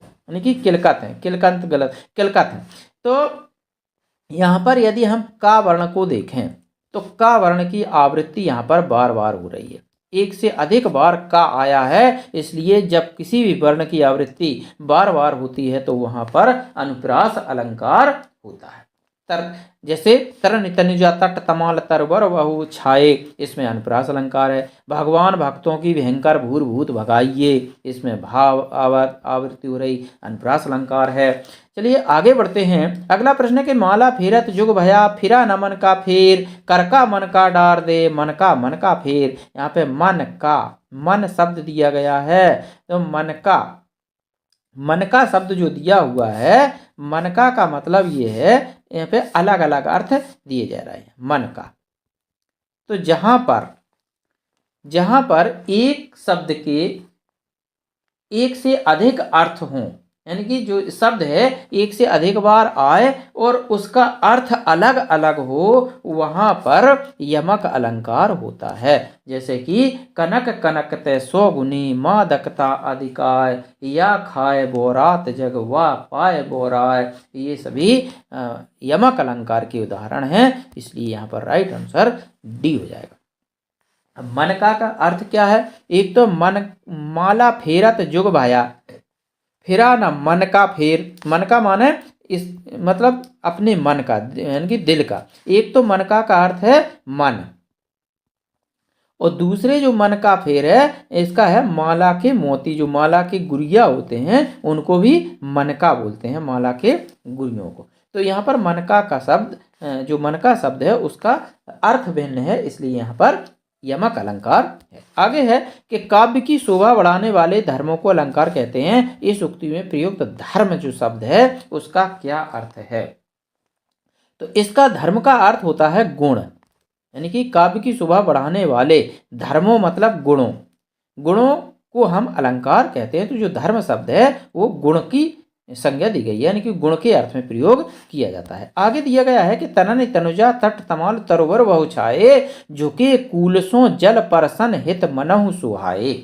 यानी कि किलकत है, किलकंत गलत, किलकत है। तो यहाँ पर यदि हम का वर्ण को देखें तो का वर्ण की आवृत्ति यहाँ पर बार बार हो रही है, एक से अधिक बार का आया है। इसलिए जब किसी भी वर्ण की आवृत्ति बार बार होती है तो वहां पर अनुप्रास अलंकार होता है। तर जैसे तरन तनुजा तट तमाल तरवर बहु छाए, इसमें अनुप्रास अलंकार है। भगवान भक्तों की भयंकर भूर भूत भगाइए, इसमें भाव आवृत्ति हो रही, अनुप्रास अलंकार है। चलिए आगे बढ़ते हैं। अगला प्रश्न है कि माला फेरत जुग भया, फिरा न मन का फेर, कर का मन का डार दे, मन का फेर। यहाँ पे मन का, मन शब्द दिया गया है, तो मन का शब्द जो दिया हुआ है, मन का मतलब ये है, यहाँ पे अलग अलग अर्थ दिए जा रहे हैं मन का। तो जहां पर एक शब्द के एक से अधिक अर्थ हों, यानी कि जो शब्द है एक से अधिक बार आए और उसका अर्थ अलग अलग हो, वहां पर यमक अलंकार होता है। जैसे कि कनक कनकते सौ गुनी, मादकता अधिकाय, या खाए बोरात जग वा पाए बोराय। ये सभी यमक अलंकार के उदाहरण हैं, इसलिए यहाँ पर राइट आंसर डी हो जाएगा। मनका का अर्थ क्या है? एक तो मन माला फेरत जुग भाया, फेरा ना मन का फेर, मन का माने इस मतलब अपने मन का यानी कि दिल का। एक तो मनका का अर्थ है मन, और दूसरे जो मन का फेर है इसका है माला के मोती, जो माला के गुड़िया होते हैं उनको भी मनका बोलते हैं, माला के गुड़ियों को। तो यहाँ पर मनका का शब्द जो मनका शब्द है उसका अर्थ भिन्न है, इसलिए यहाँ पर यमक अलंकार है। आगे है कि काव्य की शोभा बढ़ाने वाले धर्मों को अलंकार कहते हैं। इस उक्ति में प्रयुक्त धर्म जो शब्द है उसका क्या अर्थ है? तो इसका धर्म का अर्थ होता है गुण, यानी कि काव्य की शोभा बढ़ाने वाले धर्मों मतलब गुणों, गुणों को हम अलंकार कहते हैं। तो जो धर्म शब्द है वो गुण की संज्ञा दी गई है, यानी कि गुण के अर्थ में प्रयोग किया जाता है। आगे दिया गया है कि तनन तनुजा तट तमाल तरोवर बहु छाए, झुके कूलसों जल परसन हित मनहु सुहाए।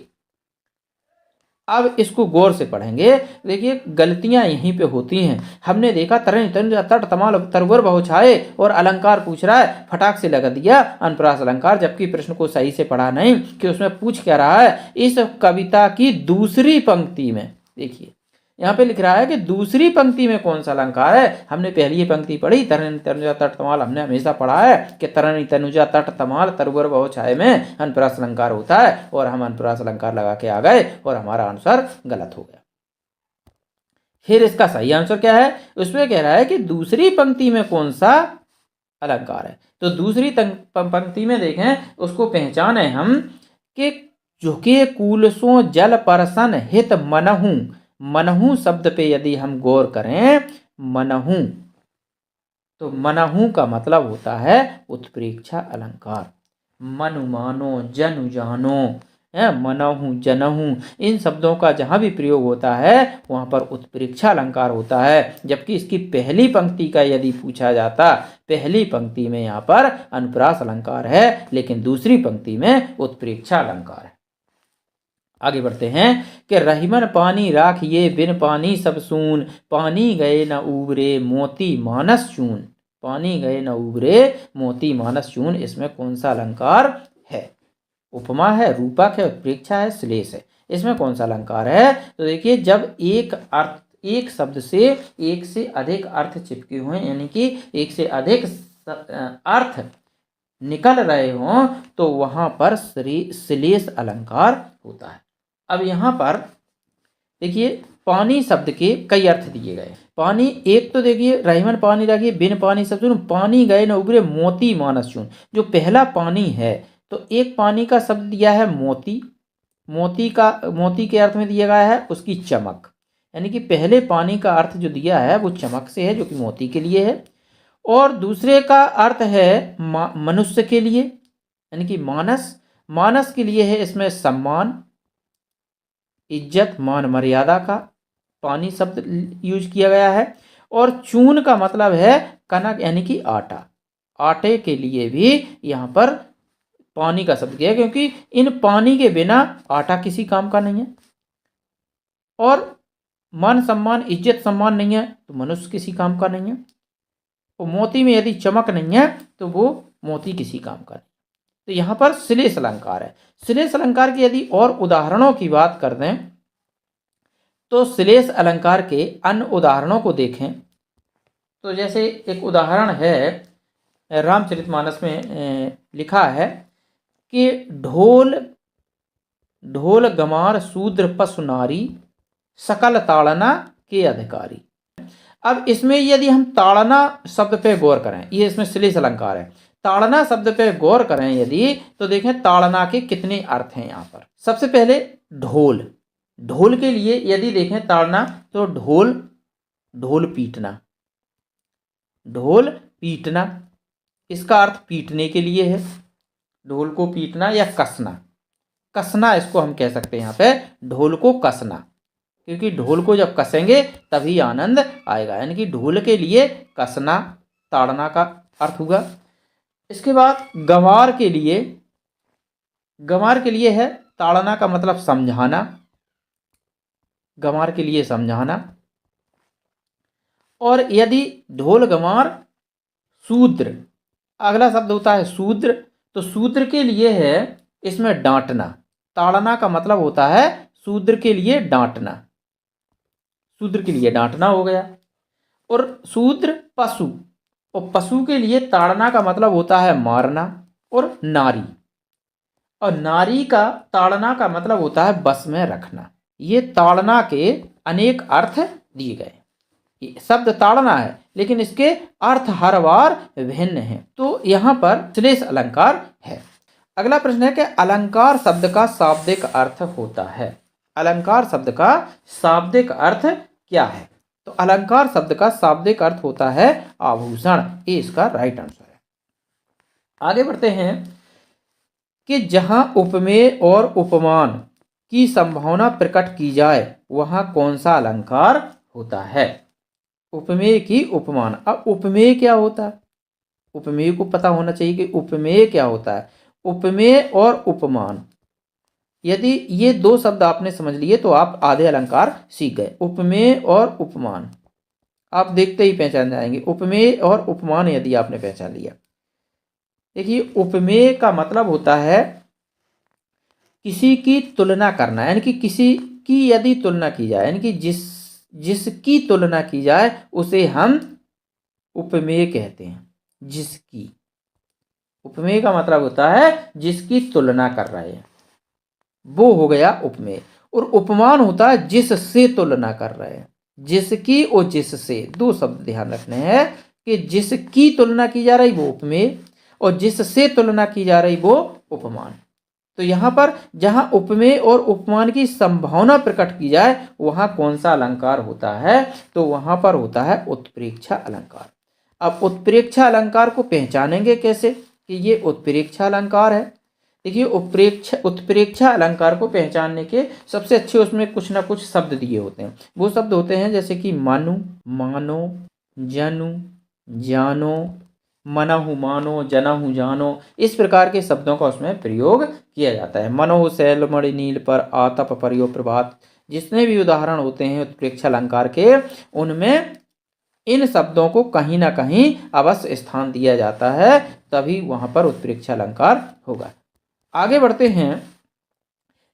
अब इसको गौर से पढ़ेंगे। देखिए गलतियां यहीं पे होती हैं। हमने देखा तरन तनुजा तट तमाल तरोवर बहु छाए और अलंकार पूछ रहा है, फटाक से लगा दिया अनुप्रास अलंकार, जबकि प्रश्न को सही से पढ़ा नहीं कि उसमें पूछ क्या रहा है। इस कविता की दूसरी पंक्ति में देखिए यहाँ पे लिख रहा है कि दूसरी पंक्ति में कौन सा अलंकार है। हमने पहली पंक्ति पढ़ी तरनी तनुजा तट तमाल, हमने हमेशा पढ़ा है कि तरनी तनुजा तट तमाल तरुवर बहु छाए में अनुप्रास अलंकार होता है, और हम अनुप्रास अलंकार लगा के आ गए और हमारा आंसर गलत हो गया। फिर इसका सही आंसर क्या है? उसमें कह रहा है कि दूसरी पंक्ति में कौन सा अलंकार है। तो दूसरी पंक्ति में देखें, उसको पहचाने हम कि झुके कूलसों जल परसन हित मनहु। मनहु शब्द पे यदि हम गौर करें, मनहु, तो मनहु का मतलब होता है उत्प्रेक्षा अलंकार। मनु मानो, जनु जानो, मनहु जनहु, इन शब्दों का जहां भी प्रयोग होता है वहां पर उत्प्रेक्षा अलंकार होता है। जबकि इसकी पहली पंक्ति का यदि पूछा जाता, पहली पंक्ति में यहाँ पर अनुप्रास अलंकार है, लेकिन दूसरी पंक्ति में उत्प्रेक्षा अलंकार है। आगे बढ़ते हैं कि रहीमन पानी राखिए बिन पानी सब सून, पानी गए न उबरे मोती मानस चून। पानी गए न उबरे मोती मानस चून, इसमें कौन सा अलंकार है? उपमा है, रूपक है, उत्प्रेक्षा है, श्लेष है। इसमें कौन सा अलंकार है? तो देखिए जब एक अर्थ, एक शब्द से एक से अधिक अर्थ चिपके हुए, यानी कि एक से अधिक अर्थ निकल रहे हों, तो वहां पर श्लेष अलंकार होता है। अब यहाँ पर देखिए पानी शब्द के कई अर्थ दिए गए। पानी, एक तो देखिए रहीमन पानी रखिए बिन पानी सब चून, पानी गए न उबरे मोती मानस चून। जो पहला पानी है, तो एक पानी का शब्द दिया है मोती, मोती का, मोती के अर्थ में दिया गया है उसकी चमक, यानी कि पहले पानी का अर्थ जो दिया है वो चमक से है, जो कि मोती के लिए है। और दूसरे का अर्थ है मनुष्य के लिए, यानी कि मानस, मानस के लिए है इसमें सम्मान, इज्जत, मान मर्यादा का पानी शब्द यूज किया गया है। और चून का मतलब है कनक, यानी कि आटा, आटे के लिए भी यहाँ पर पानी का शब्द किया है, क्योंकि इन पानी के बिना आटा किसी काम का नहीं है, और मान सम्मान, इज्जत सम्मान नहीं है तो मनुष्य किसी काम का नहीं है, और मोती में यदि चमक नहीं है तो वो मोती किसी काम का नहीं। तो यहाँ पर श्लेष अलंकार है। श्लेष अलंकार की यदि और उदाहरणों की बात कर दें, तो श्लेष अलंकार के अन्य उदाहरणों को देखें, तो जैसे एक उदाहरण है रामचरितमानस में लिखा है कि ढोल ढोल गमार शूद्र पशु नारी, सकल ताड़ना के अधिकारी। अब इसमें यदि हम ताड़ना शब्द पे गौर करें, ये इसमें श्लेष अलंकार है, ताड़ना शब्द पे गौर करें यदि, तो देखें ताड़ना के कितने अर्थ हैं यहाँ पर। सबसे पहले ढोल, ढोल के लिए यदि देखें ताड़ना, तो ढोल, ढोल पीटना, ढोल पीटना, इसका अर्थ पीटने के लिए है, ढोल को पीटना या कसना, कसना इसको हम कह सकते हैं यहाँ पे, ढोल को कसना, क्योंकि ढोल को जब कसेंगे तभी आनंद आएगा, यानी कि ढोल के लिए कसना ताड़ना का अर्थ हुआ। इसके बाद गंवार के लिए, गंवार के लिए है ताड़ना का मतलब समझाना, गंवार के लिए समझाना। और यदि ढोल गंवार शूद्र, अगला शब्द होता है शूद्र, तो शूद्र के लिए है इसमें डांटना, ताड़ना का मतलब होता है शूद्र के लिए डांटना, शूद्र के लिए डांटना हो गया। और शूद्र पशु, और पशु के लिए ताड़ना का मतलब होता है मारना। और नारी, और नारी का ताड़ना का मतलब होता है बस में रखना। ये ताड़ना के अनेक अर्थ दिए गए। ये शब्द ताड़ना है लेकिन इसके अर्थ हर बार भिन्न हैं। तो यहाँ पर श्लेष अलंकार है। अगला प्रश्न है कि अलंकार शब्द का शाब्दिक अर्थ होता है। अलंकार शब्द का शाब्दिक अर्थ क्या है? तो अलंकार शब्द का शाब्दिक अर्थ होता है आभूषण। ये इसका राइट आंसर है। आगे बढ़ते हैं कि जहां उपमेय और उपमान की संभावना प्रकट की जाए वहां कौन सा अलंकार होता है? उपमेय की उपमान। अब उपमेय क्या होता है? उपमेय को पता होना चाहिए कि उपमेय क्या होता है। उपमेय और उपमान, यदि ये दो शब्द आपने समझ लिए तो आप आधे अलंकार सीख गए। उपमेय और उपमान आप देखते ही पहचान जाएंगे। उपमेय और उपमान यदि आपने पहचान लिया, देखिए उपमेय का मतलब होता है किसी की तुलना करना, यानी कि किसी की यदि तुलना की जाए, यानी कि जिसकी तुलना की जाए उसे हम उपमेय कहते हैं। जिसकी, उपमेय का मतलब होता है जिसकी तुलना कर रहे हैं, वो हो गया उपमेय। और उपमान होता है जिससे तुलना कर रहे हैं। जिसकी और जिससे दो शब्द ध्यान रखने हैं कि जिसकी तुलना की जा रही वो उपमेय और जिससे तुलना की जा रही वो उपमान। तो यहाँ पर जहाँ उपमेय और उपमान की संभावना प्रकट की जाए वहाँ कौन सा अलंकार होता है? तो वहाँ पर होता है उत्प्रेक्षा अलंकार। अब उत्प्रेक्षा अलंकार को पहचानेंगे कैसे कि ये उत्प्रेक्षा अलंकार है? देखिए उत्प्रेक्षा अलंकार को पहचानने के सबसे अच्छे उसमें कुछ ना कुछ शब्द दिए होते हैं। वो शब्द होते हैं जैसे कि मानु, मानो, जनु, जानो, मनहु मानो, जनहु जानो। इस प्रकार के शब्दों का उसमें प्रयोग किया जाता है। मनोहु शैलमणि नील पर आतप परियो प्रभात, जितने भी उदाहरण होते हैं उत्प्रेक्षा अलंकार के, उनमें इन शब्दों को कहीं ना कहीं अवश्य स्थान दिया जाता है, तभी वहां पर उत्प्रेक्षा अलंकार होगा। आगे बढ़ते हैं।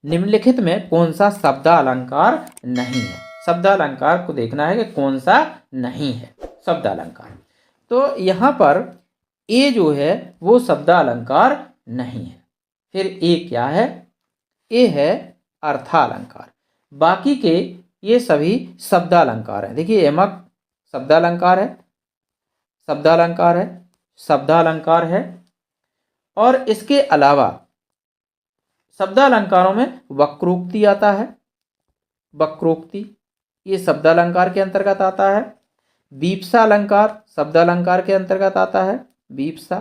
निम्नलिखित में कौन सा शब्द अलंकार नहीं है? शब्द अलंकार को देखना है कि कौन सा नहीं है शब्द अलंकार। तो यहाँ पर ए जो है वो शब्द अलंकार नहीं है। फिर ए क्या है? ए है अर्थालंकार। बाकी के ये सभी शब्द अलंकार हैं। देखिए यमक शब्द अलंकार है, शब्द अलंकार है, शब्द अलंकार है। और इसके अलावा शब्द अलंकारों में वक्रोक्ति आता है। वक्रोक्ति ये शब्द अलंकार के अंतर्गत आता है। वीप्सा अलंकार शब्द अलंकार के अंतर्गत आता है। वीप्सा,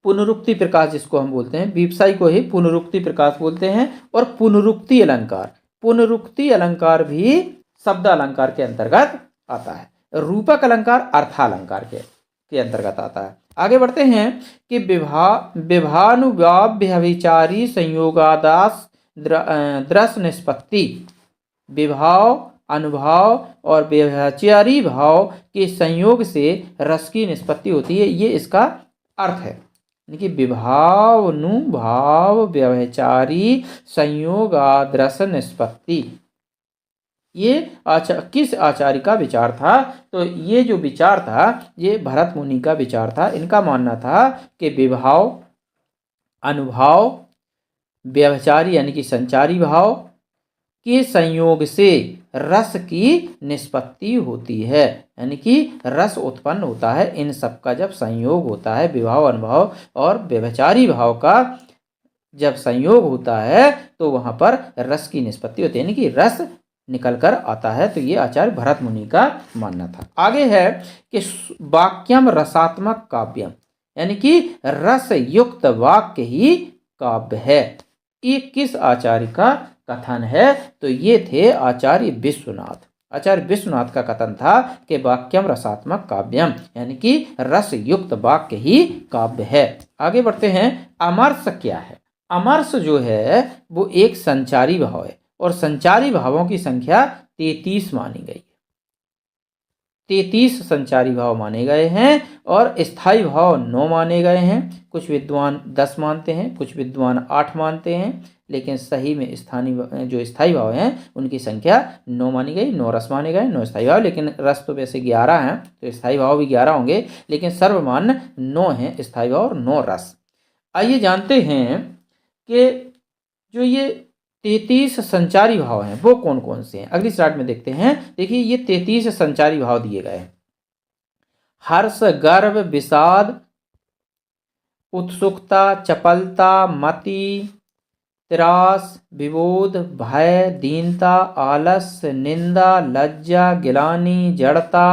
पुनरुक्ति प्रकाश जिसको हम बोलते हैं, वीप्साई को ही पुनरुक्ति प्रकाश बोलते हैं। और पुनरुक्ति अलंकार, पुनरुक्ति अलंकार भी शब्द अलंकार के अंतर्गत आता है। रूपक अलंकार अर्थालंकार के अंतर्गत आता है। आगे बढ़ते हैं कि विभानुव्यभिचारी संयोगादास दृश्य निष्पत्ति, विभाव, अनुभाव और व्यभिचारी भाव के संयोग से रस की निष्पत्ति होती है। ये इसका अर्थ है। यानी विभावानुभाव व्यभिचारी संयोगादृश्य निष्पत्ति, ये किस आचार्य का विचार था? तो ये जो विचार था ये भरत मुनि का विचार था। इनका मानना था कि विभाव, अनुभाव, व्यभिचारी यानी कि संचारी भाव के संयोग से रस की निष्पत्ति होती है। यानी कि रस उत्पन्न होता है। इन सब का जब संयोग होता है, विभाव, अनुभव और व्यभिचारी भाव का जब संयोग होता है तो वहां पर रस की निष्पत्ति होती है, यानी कि रस निकल कर आता है। तो ये आचार्य भरत मुनि का मानना था। आगे है कि वाक्यम रसात्मक काव्यम, यानी कि रस युक्त वाक्य ही काव्य है। ये किस आचार्य का कथन है? तो ये थे आचार्य विश्वनाथ। आचार्य विश्वनाथ का कथन था कि वाक्यम रसात्मक काव्यम, यानी कि रस युक्त वाक्य ही काव्य है। आगे बढ़ते हैं। अमर्ष क्या है? अमर्ष जो है वो एक संचारी भाव है और संचारी भावों की संख्या 33 मानी गई है। 33 संचारी भाव माने गए हैं और स्थायी भाव 9 माने गए हैं। कुछ विद्वान 10 मानते हैं, कुछ विद्वान 8 मानते हैं, लेकिन सही में जो स्थायी भाव हैं उनकी संख्या 9 मानी गई। 9 रस माने गए, 9 स्थायी भाव, लेकिन रस तो वैसे 11 हैं तो स्थायी भाव भी 11 होंगे, लेकिन सर्वमान्य 9 हैं स्थायी भाव और 9 रस। आइए जानते हैं कि जो ये 33 संचारी भाव हैं वो कौन कौन से हैं। अगली स्लाइड में देखते हैं। देखिए ये 33 संचारी भाव दिए गए हैं। हर्ष, गर्व, विषाद, उत्सुकता, चपलता, मति, त्रास, विबोध, भय, दीनता, आलस, निंदा, लज्जा, गिलानी, जड़ता,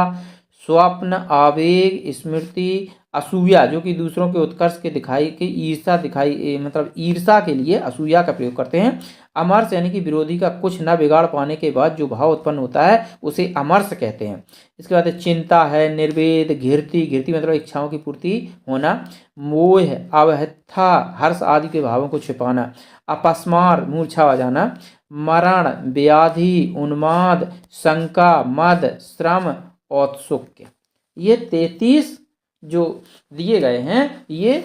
स्वप्न, आवेग, स्मृति, असूया जो कि दूसरों के उत्कर्ष के दिखाई के मतलब ईर्षा के लिए असूया का प्रयोग करते हैं। अमर्ष यानी कि विरोधी का कुछ न बिगाड़ पाने के बाद जो भाव उत्पन्न होता है उसे अमर्ष कहते हैं। इसके बाद चिंता है, निर्वेद, घृति मतलब इच्छाओं की पूर्ति होना, मोह, अवहत्था हर्ष आदि के भावों को छिपाना, अपस्मार मूर्छा आ जाना, मरण, व्याधि, उन्माद, शंका, मद, श्रम, औत्सुक्य। ये 33 जो दिए गए हैं ये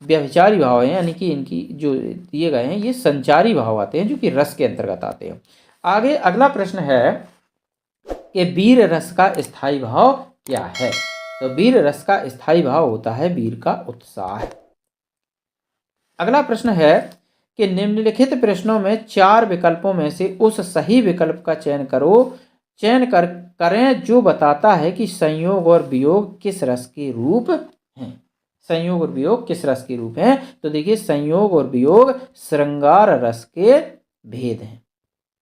व्यभिचारी भाव हैं, यानी कि इनकी जो दिए गए हैं ये संचारी भाव आते हैं जो कि रस के अंतर्गत आते हैं। आगे अगला प्रश्न है कि वीर रस का स्थायी भाव क्या है। तो वीर रस का स्थायी भाव होता है वीर का उत्साह। अगला प्रश्न है कि निम्नलिखित प्रश्नों में 4 विकल्पों में से उस सही विकल्प का करें जो बताता है कि संयोग और वियोग किस रस के रूप हैं। संयोग और वियोग किस रस के रूप हैं। तो देखिए संयोग और वियोग श्रृंगार रस के भेद हैं।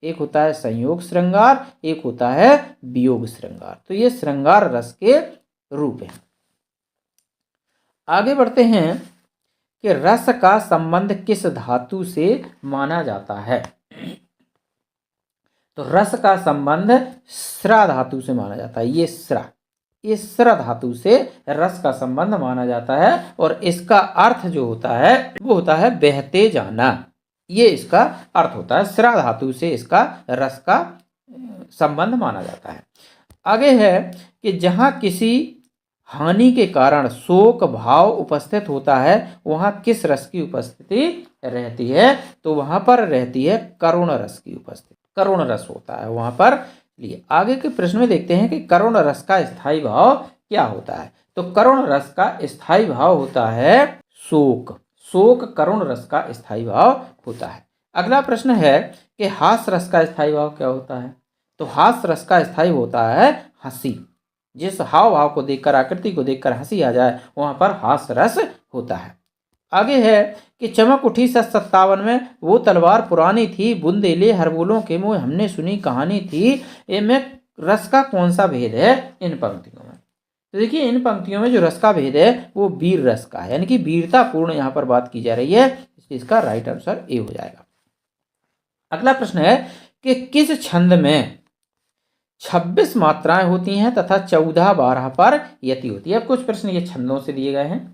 एक होता है संयोग श्रृंगार, एक होता है वियोग श्रृंगार। तो ये श्रृंगार रस के रूप हैं। आगे बढ़ते हैं कि रस का संबंध किस धातु से माना जाता है। तो रस का संबंध स्रा धातु से माना जाता है। ये स्रा धातु से रस का संबंध माना जाता है और इसका अर्थ जो होता है वो होता है बहते जाना। ये इसका अर्थ होता है, स्रा धातु से इसका रस का संबंध माना जाता है। आगे है कि जहाँ किसी हानि के कारण शोक भाव उपस्थित होता है वहाँ किस रस की उपस्थिति रहती है। तो वहाँ पर रहती है करुण रस की उपस्थिति। करुण रस होता है वहाँ पर। लिए आगे के प्रश्न में देखते हैं कि करुण रस का स्थायी भाव क्या होता है। तो करुण रस का स्थायी भाव होता है शोक करुण रस का स्थायी भाव होता है। अगला प्रश्न है कि हास्य रस का स्थायी भाव क्या होता है। तो हास्य रस का स्थायी होता है हंसी। जिस हाव भाव को देखकर, आकृति को देखकर हंसी आ जाए वहां पर हास्य रस होता है। आगे है कि चमक उठी 57 में वो तलवार पुरानी थी, बुंदेले हरबोलों के मुँह हमने सुनी कहानी थी। इनमें रस का कौन सा भेद है इन पंक्तियों में। तो देखिए इन पंक्तियों में जो रस का भेद है वो वीर रस का है, यानी कि वीरता पूर्ण यहाँ पर बात की जा रही है। इसका राइट आंसर ए हो जाएगा। अगला प्रश्न है कि किस छंद में 26 मात्राएं होती हैं तथा 14-12 पर यति होती है। अब कुछ प्रश्न ये छंदों से दिए गए हैं।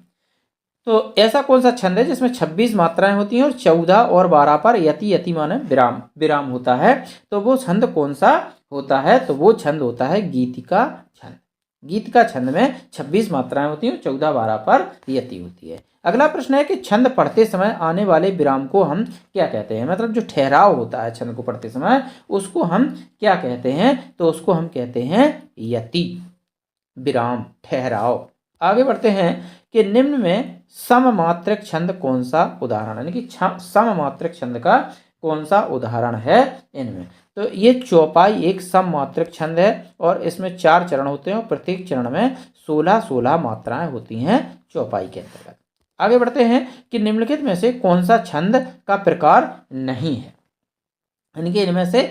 तो ऐसा कौन सा छंद है जिसमें 26 मात्राएं होती हैं और 14 और 12 पर यति माने विराम होता है। तो वो छंद कौन सा होता है। तो वो छंद होता है गीतिका छंद। गीतिका छंद में 26 मात्राएं होती हैं, 14-12 पर यति होती है। अगला प्रश्न है कि छंद पढ़ते समय आने वाले विराम को हम क्या कहते हैं। मतलब जो ठहराव होता है छंद को पढ़ते समय उसको हम क्या कहते हैं। तो उसको हम कहते हैं यति, विराम, ठहराव। आगे बढ़ते हैं कि निम्न में सममात्रक छंद कौन सा उदाहरण, यानी कि सममात्रक छंद का कौन सा उदाहरण है इनमें। तो ये चौपाई एक सममात्रक छंद है और इसमें 4 चरण होते हैं और प्रत्येक चरण में 16-16 मात्राएं होती हैं चौपाई के अंतर्गत। आगे बढ़ते हैं कि निम्नलिखित में से कौन सा छंद का प्रकार नहीं है, यानी कि इनमें से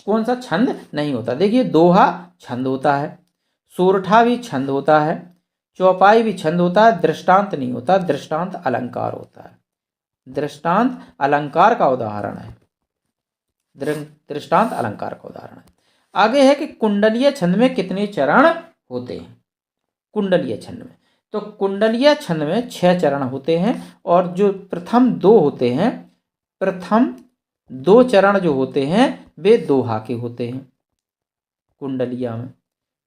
कौन सा छंद नहीं होता। देखिए दोहा छंद होता है, सोरठा भी छंद होता है, चौपाई भी छंद होता है, दृष्टांत नहीं होता, दृष्टांत अलंकार होता है। दृष्टांत अलंकार का उदाहरण है, दृष्टांत अलंकार का उदाहरण है। आगे है कि कुंडलीय छंद में कितने चरण होते हैं। कुंडलीय छंद में, तो कुंडलीय छंद में 6 चरण होते हैं और जो प्रथम 2 होते हैं, प्रथम 2 चरण जो होते हैं वे दोहा के होते हैं कुंडलिया में।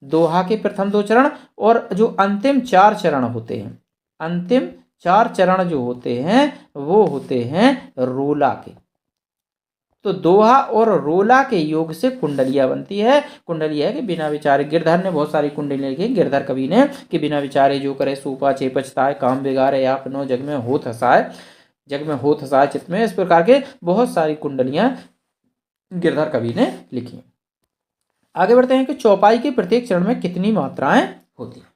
दोहा के प्रथम 2 चरण और जो अंतिम 4 चरण होते हैं, अंतिम 4 चरण जो होते हैं वो होते हैं रोला के। तो दोहा और रोला के योग से कुंडलिया बनती है। कुंडलिया है कि बिना विचारे, गिरधर ने बहुत सारी कुंडलियां लिखी, गिरधर कवि ने, कि बिना विचारे जो करे सूपा छे पछताए, काम बिगाड़े आप नो जग में होत हसाए, जग में होत हसाए चित्त में। इस प्रकार के बहुत सारी कुंडलियां गिरधर कवि ने लिखी। आगे बढ़ते हैं कि चौपाई के प्रत्येक चरण में कितनी मात्राएं होती हैं।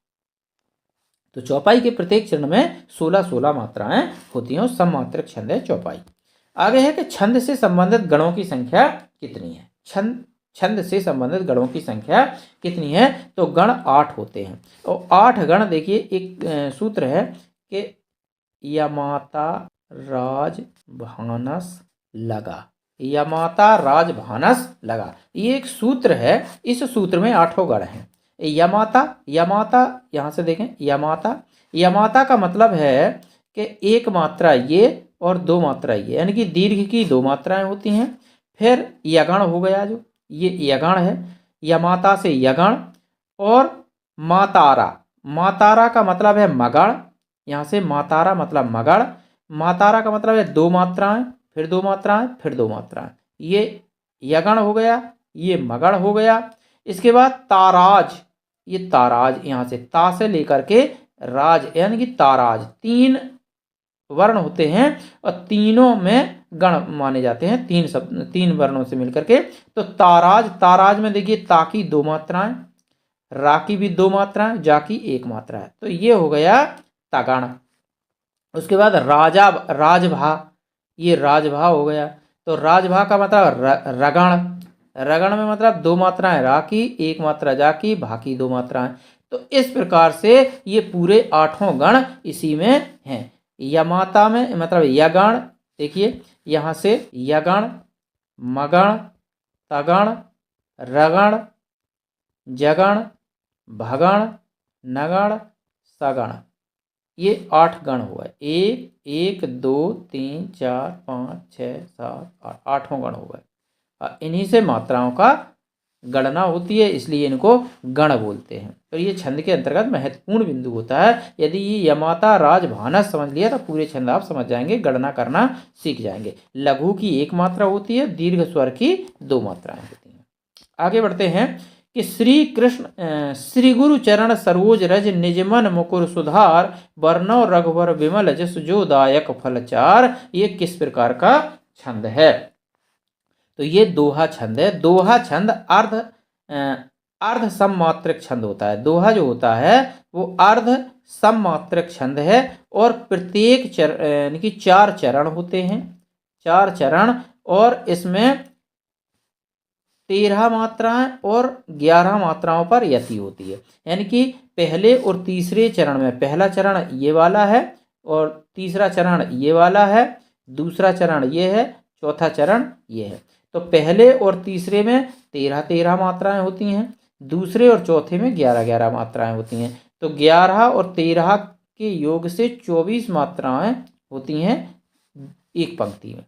तो चौपाई के प्रत्येक चरण में 16-16 मात्राएं होती हैं और सममात्रक छंद है चौपाई। आगे है कि छंद से संबंधित गणों की संख्या कितनी है। छंद से संबंधित गणों की संख्या कितनी है, तो गण 8 होते हैं। और 8 गण देखिए, एक सूत्र है कि यमाता राज भानस लगा, यमाता राज भानस लगा, ये एक सूत्र है। इस सूत्र में 8 गण हैं। यमाता, यमाता यहाँ से देखें, यमाता, यमाता का मतलब है कि एक मात्रा ये और 2 मात्रा ये, यानी कि दीर्घ की 2 मात्राएं होती हैं। फिर यगण हो गया, जो ये यगण है, यमाता से यगण। और मातारा, मातारा का मतलब है मगण, यहाँ से मातारा मतलब मगण। मातारा का मतलब है 2 मात्राएं, फिर 2 मात्राएं, फिर 2 मात्राएं, ये यगण हो गया, ये मगण हो गया। इसके बाद ताराज, ये ताराज, यहाँ से ता से लेकर के राज यानी कि ताराज, 3 वर्ण होते हैं और तीनों में गण माने जाते हैं, 3 शब्द 3 वर्णों से मिलकर के। तो ताराज, ताराज में देखिए ता की 2 मात्राएं, रा की भी 2 मात्राएं, जा की 1 मात्रा है, तो ये हो गया तगण। उसके बाद राजा, राजभा, ये राजभा हो गया। तो राजभा का मतलब रगण, रगण में मतलब 2 मात्राएं रा की, 1 मात्रा जा की, भा की 2 मात्राएं। तो इस प्रकार से ये पूरे 8 गण इसी में हैं। यमाता में मतलब यगण, देखिए यहाँ से यगण, मगण, तगण, रगण, जगण, भगण, नगण, सगण, ये 8 गण हुआ। 1 1 2 3 4 5 6 7 8, 8 गण हो गए। इन्हीं से मात्राओं का गणना होती है, इसलिए इनको गण बोलते हैं। तो ये छंद के अंतर्गत महत्वपूर्ण बिंदु होता है। यदि ये यमाता राज भानस समझ लिया तो पूरे छंद आप समझ जाएंगे, गणना करना सीख जाएंगे। लघु की 1 मात्रा होती है, दीर्घ स्वर की 2 मात्राएं होती हैं। आगे बढ़ते हैं कि श्री कृष्ण श्री गुरु चरण सरोज रज निजमन मुकुर सुधार, वर्णव रघुवर विमल जस जो दायक फलचार, ये किस प्रकार का छंद है। तो ये दोहा छंद है। दोहा छंद अर्ध सममात्रक छंद होता है। दोहा जो होता है वो अर्ध सममात्रक छंद है और प्रत्येक यानी कि 4 चरण होते हैं, 4 चरण, और इसमें 13 मात्राएं और 11 मात्राओं पर यति होती है। यानी कि पहले और तीसरे चरण में, पहला चरण ये वाला है और तीसरा चरण ये वाला है, दूसरा चरण ये है, चौथा चरण ये है। तो पहले और तीसरे में 13-13 मात्राएं होती हैं, दूसरे और चौथे में 11-11 मात्राएं होती हैं। तो 11 और 13 के योग से 24 मात्राएं होती हैं एक पंक्ति में,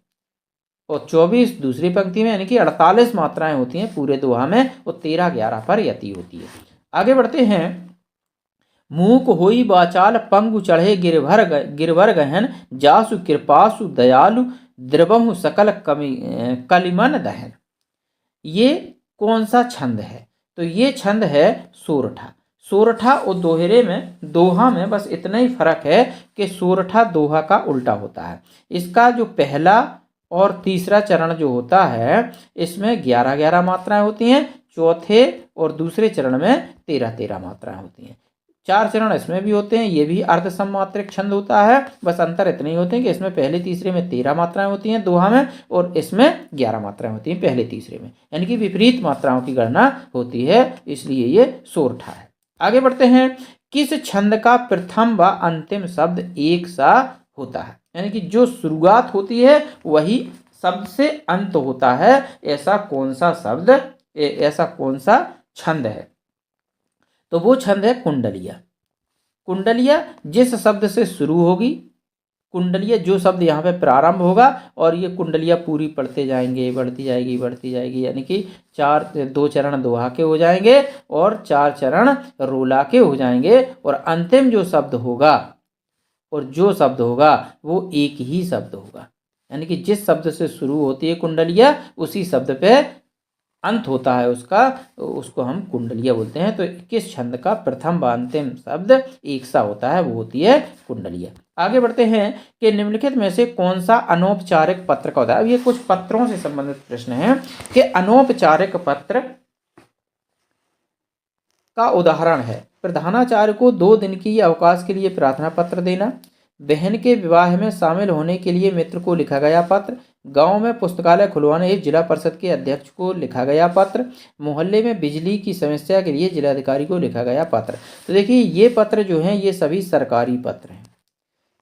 और 24 दूसरी पंक्ति में, यानी कि 48 मात्राएं होती हैं पूरे दोहा में, और 13-11 पर यति होती है। आगे बढ़ते हैं। मूक होई बाचाल पंगु चढ़े गिरवर गहन, जासु कृपासु दयालु द्रवहु सकल कलिमन दहन। ये कौन सा छंद है, तो ये छंद है सोरठा। सोरठा और दोहरे में, दोहा में बस इतना ही फर्क है कि सोरठा दोहा का उल्टा होता है। इसका जो पहला और तीसरा चरण जो होता है इसमें 11-11 मात्राएं होती हैं, चौथे और दूसरे चरण में 13-13 मात्राएं होती हैं। 4 चरण इसमें भी होते हैं, ये भी अर्ध सममात्रक छंद होता है। बस अंतर इतने ही होते हैं कि इसमें पहले तीसरे में 13 मात्राएं होती हैं दोहा में, और इसमें 11 मात्राएं होती हैं पहले तीसरे में, यानी कि विपरीत मात्राओं की गणना होती है, इसलिए ये सोरठा है। आगे बढ़ते हैं। किस छंद का प्रथम व अंतिम शब्द एक सा होता है, यानी कि जो शुरुआत होती है वही शब्द से अंत होता है, ऐसा कौन सा शब्द, ऐसा कौन सा छंद है। तो वो छंद है कुंडलिया। कुंडलिया जिस शब्द से शुरू होगी, कुंडलीय जो शब्द यहाँ पे प्रारंभ होगा और ये कुंडलियाँ पूरी पढ़ते जाएंगे, बढ़ती जाएगी, यानी कि 2 चरण दोहा के हो जाएंगे और 4 चरण रोला के हो जाएंगे, और अंतिम जो शब्द होगा वो एक ही शब्द होगा, यानी कि जिस शब्द से शुरू होती है कुंडलिया उसी शब्द पे अंत होता है उसको हम कुंडलिया बोलते हैं। तो किस छंद का प्रथम व अंतिम शब्द एक सा होता है, वो होती है कुंडलिया। आगे बढ़ते हैं कि निम्नलिखित में से कौन सा अनौपचारिक पत्र का होता है। अब ये कुछ पत्रों से संबंधित प्रश्न है कि अनौपचारिक पत्र का उदाहरण है प्रधानाचार्य को 2 दिन की अवकाश के लिए प्रार्थना पत्र देना, बहन के विवाह में शामिल होने के लिए मित्र को लिखा गया पत्र, गांव में पुस्तकालय खुलवाने हेतु जिला परिषद के अध्यक्ष को लिखा गया पत्र, मोहल्ले में बिजली की समस्या के लिए जिलाधिकारी को लिखा गया पत्र। तो देखिए ये पत्र जो हैं ये सभी सरकारी पत्र हैं।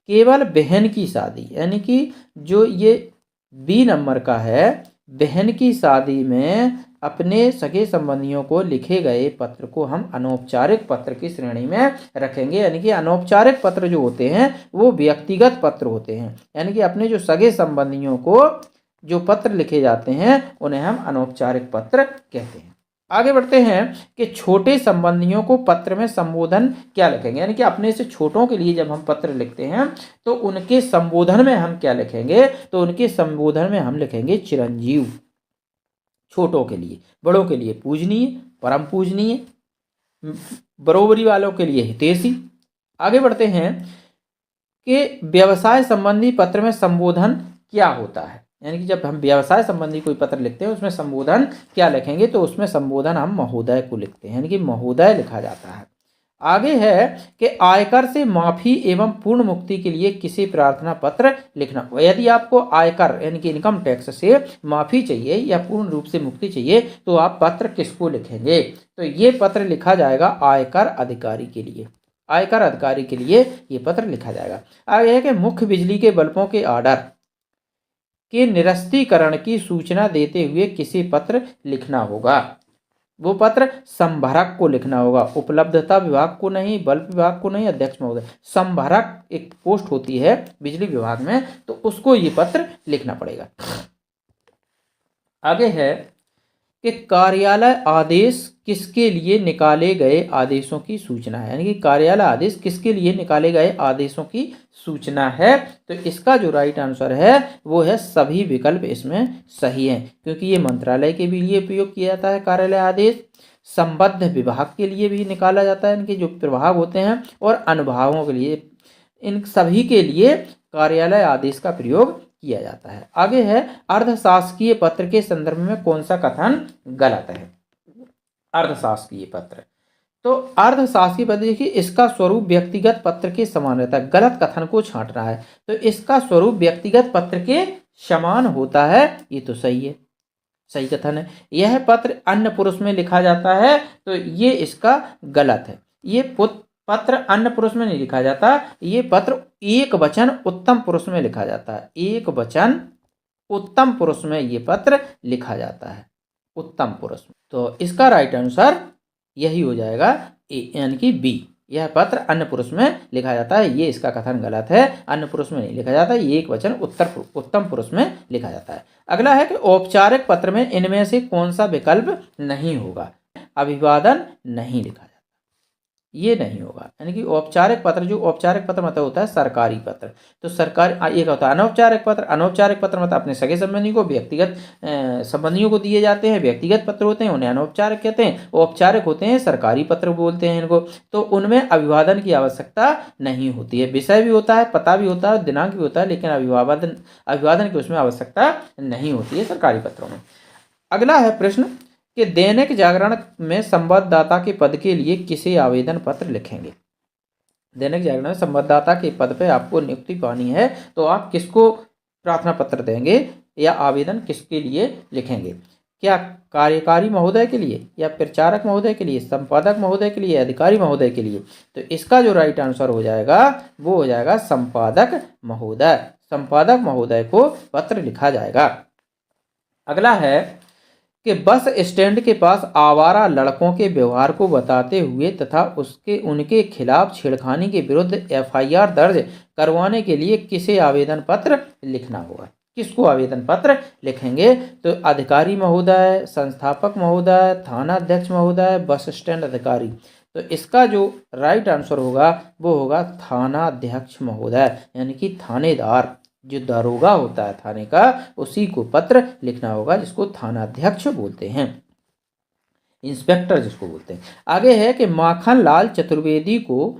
केवल बहन की शादी, यानी कि जो ये बी नंबर का है, बहन की शादी में अपने सगे संबंधियों को लिखे गए पत्र को हम अनौपचारिक पत्र की श्रेणी में रखेंगे। यानी कि अनौपचारिक पत्र जो होते हैं वो व्यक्तिगत पत्र होते हैं, यानी कि अपने जो सगे संबंधियों को जो पत्र लिखे जाते हैं उन्हें हम अनौपचारिक पत्र कहते हैं। आगे बढ़ते हैं कि छोटे संबंधियों को पत्र में संबोधन क्या लिखेंगे, यानी कि अपने से छोटों के लिए जब हम पत्र लिखते हैं तो उनके संबोधन में हम क्या लिखेंगे, तो उनके संबोधन में हम लिखेंगे चिरंजीव। छोटों के लिए, बड़ों के लिए पूजनीय, परम पूजनीय, बरोबरी वालों के लिए हितैषी। आगे बढ़ते हैं कि व्यवसाय संबंधी पत्र में संबोधन क्या होता है, यानी कि जब हम व्यवसाय संबंधी कोई पत्र लिखते हैं उसमें संबोधन क्या लिखेंगे, तो उसमें संबोधन हम महोदय को लिखते हैं, यानी कि महोदय लिखा जाता है। आगे है कि आयकर से माफी एवं पूर्ण मुक्ति के लिए किसी प्रार्थना पत्र लिखना। यदि आपको आयकर यानी कि इनकम टैक्स से माफी चाहिए या पूर्ण रूप से मुक्ति चाहिए तो आप पत्र किसको लिखेंगे, तो ये पत्र लिखा जाएगा आयकर अधिकारी के लिए। आयकर अधिकारी के लिए ये पत्र लिखा जाएगा। आगे है कि मुख्य बिजली के बल्बों के ऑर्डर के निरस्तीकरण की सूचना देते हुए किसी पत्र लिखना होगा। वो पत्र संभरक को लिखना होगा, उपलब्धता विभाग को नहीं, बल्ब विभाग को नहीं, अध्यक्ष महोदय। संभरक एक पोस्ट होती है बिजली विभाग में, तो उसको ये पत्र लिखना पड़ेगा। आगे है कि कार्यालय आदेश किसके लिए निकाले गए आदेशों की सूचना है, यानी कि कार्यालय आदेश किसके लिए निकाले गए आदेशों की सूचना है, तो इसका जो राइट आंसर है वो है सभी विकल्प इसमें सही हैं, क्योंकि ये मंत्रालय के भी लिए प्रयोग किया जाता है कार्यालय आदेश, संबद्ध विभाग के लिए भी निकाला जाता है, इनके जो प्रभाग होते हैं, और अनुभागों के लिए, इन सभी के लिए कार्यालय आदेश का प्रयोग किया जाता है। आगे है अर्धशासकीय पत्र के संदर्भ में कौन सा कथन गलत है। अर्धशासकीय पत्र, तो अर्धशासकीय पत्र देखिए इसका स्वरूप व्यक्तिगत पत्र के समान रहता है, गलत कथन को छांटना है, तो इसका स्वरूप व्यक्तिगत पत्र के समान होता है, ये तो सही है, सही कथन है। यह पत्र अन्य पुरुष में लिखा जाता है, तो ये इसका गलत है, ये पत्र अन्य पुरुष में नहीं लिखा जाता, ये पत्र एक वचन उत्तम पुरुष में लिखा जाता है, एक वचन उत्तम पुरुष में ये पत्र लिखा जाता है, उत्तम पुरुष। तो इसका राइट आंसर यही हो जाएगा ए, यानी कि बी। यह पत्र अन्य पुरुष में लिखा जाता है, ये इसका कथन गलत है, अन्य पुरुष में नहीं लिखा जाता, ये एक वचन उत्तम पुरुष में लिखा जाता है। अगला है कि औपचारिक पत्र में इनमें से कौन सा विकल्प नहीं होगा। अभिवादन नहीं लिखा जाता, ये नहीं होगा, यानी कि औपचारिक पत्र, जो औपचारिक पत्र मतलब होता है सरकारी पत्र, तो सरकारी एक होता है अनौपचारिक पत्र। अनौपचारिक पत्र मतलब अपने सगे संबंधी को, व्यक्तिगत संबंधियों को दिए जाते हैं, व्यक्तिगत पत्र होते हैं, उन्हें अनौपचारिक कहते हैं। औपचारिक होते हैं सरकारी पत्र बोलते हैं इनको, तो उनमें अभिवादन की आवश्यकता नहीं होती है, विषय भी होता है, पता भी होता है, दिनांक भी होता है, लेकिन अभिवादन की उसमें आवश्यकता नहीं होती है सरकारी पत्रों में। अगला है प्रश्न कि दैनिक जागरण में संवाददाता के पद के लिए किसे आवेदन पत्र लिखेंगे। दैनिक जागरण में संवाददाता के पद पे आपको नियुक्ति पानी है, तो आप किसको प्रार्थना पत्र देंगे या आवेदन किसके लिए लिखेंगे। क्या कार्यकारी महोदय के लिए, या प्रचारक महोदय के लिए, संपादक महोदय के लिए, अधिकारी महोदय के लिए, तो इसका जो राइट आंसर हो जाएगा वो हो जाएगा संपादक महोदय। संपादक महोदय को पत्र लिखा जाएगा। अगला है कि बस स्टैंड के पास आवारा लड़कों के व्यवहार को बताते हुए तथा उनके खिलाफ छेड़खानी के विरुद्ध एफआईआर दर्ज करवाने के लिए किसे आवेदन पत्र लिखना होगा। किसको आवेदन पत्र लिखेंगे? तो अधिकारी महोदय, संस्थापक महोदय, थाना अध्यक्ष महोदय, बस स्टैंड अधिकारी। तो इसका जो राइट आंसर होगा वो होगा थाना अध्यक्ष महोदय, यानी कि थानेदार, जो दरोगा होता है थाने का, उसी को पत्र लिखना होगा, जिसको थाना अध्यक्ष बोलते हैं, इंस्पेक्टर जिसको बोलते हैं। आगे है कि माखन लाल चतुर्वेदी को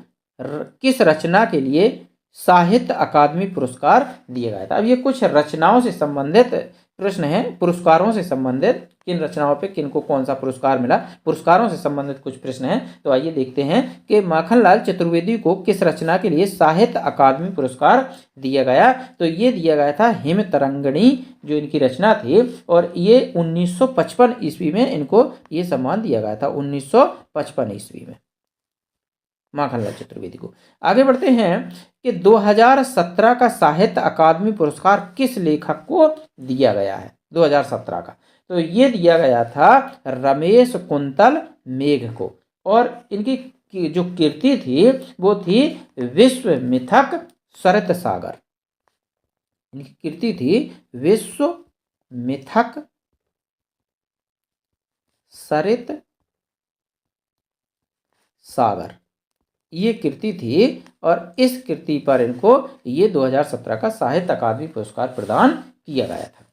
किस रचना के लिए साहित्य अकादमी पुरस्कार दिया गया था। अब ये कुछ रचनाओं से संबंधित प्रश्न है, पुरस्कारों से संबंधित, किन रचनाओं पे किनको कौन सा पुरस्कार मिला, पुरस्कारों से संबंधित कुछ प्रश्न हैं। तो आइए देखते हैं कि माखनलाल चतुर्वेदी को किस रचना के लिए साहित्य अकादमी पुरस्कार दिया गया। तो ये दिया गया था हिम तरंगिणी, जो इनकी रचना थी, और ये 1955 ईस्वी में इनको ये सम्मान दिया गया था, 1955 ईस्वी में माखनलाल चतुर्वेदी को। आगे बढ़ते हैं कि 2017 का साहित्य अकादमी पुरस्कार किस लेखक को दिया गया है 2017 का। तो ये दिया गया था रमेश कुंतल मेघ को, और इनकी जो कीर्ति थी वो थी विश्व मिथक सरित सागर। इनकी कीर्ति थी विश्व मिथक सरित सागर, ये कीर्ति थी, और इस कीर्ति पर इनको ये 2017 का साहित्य अकादमी पुरस्कार प्रदान किया गया था।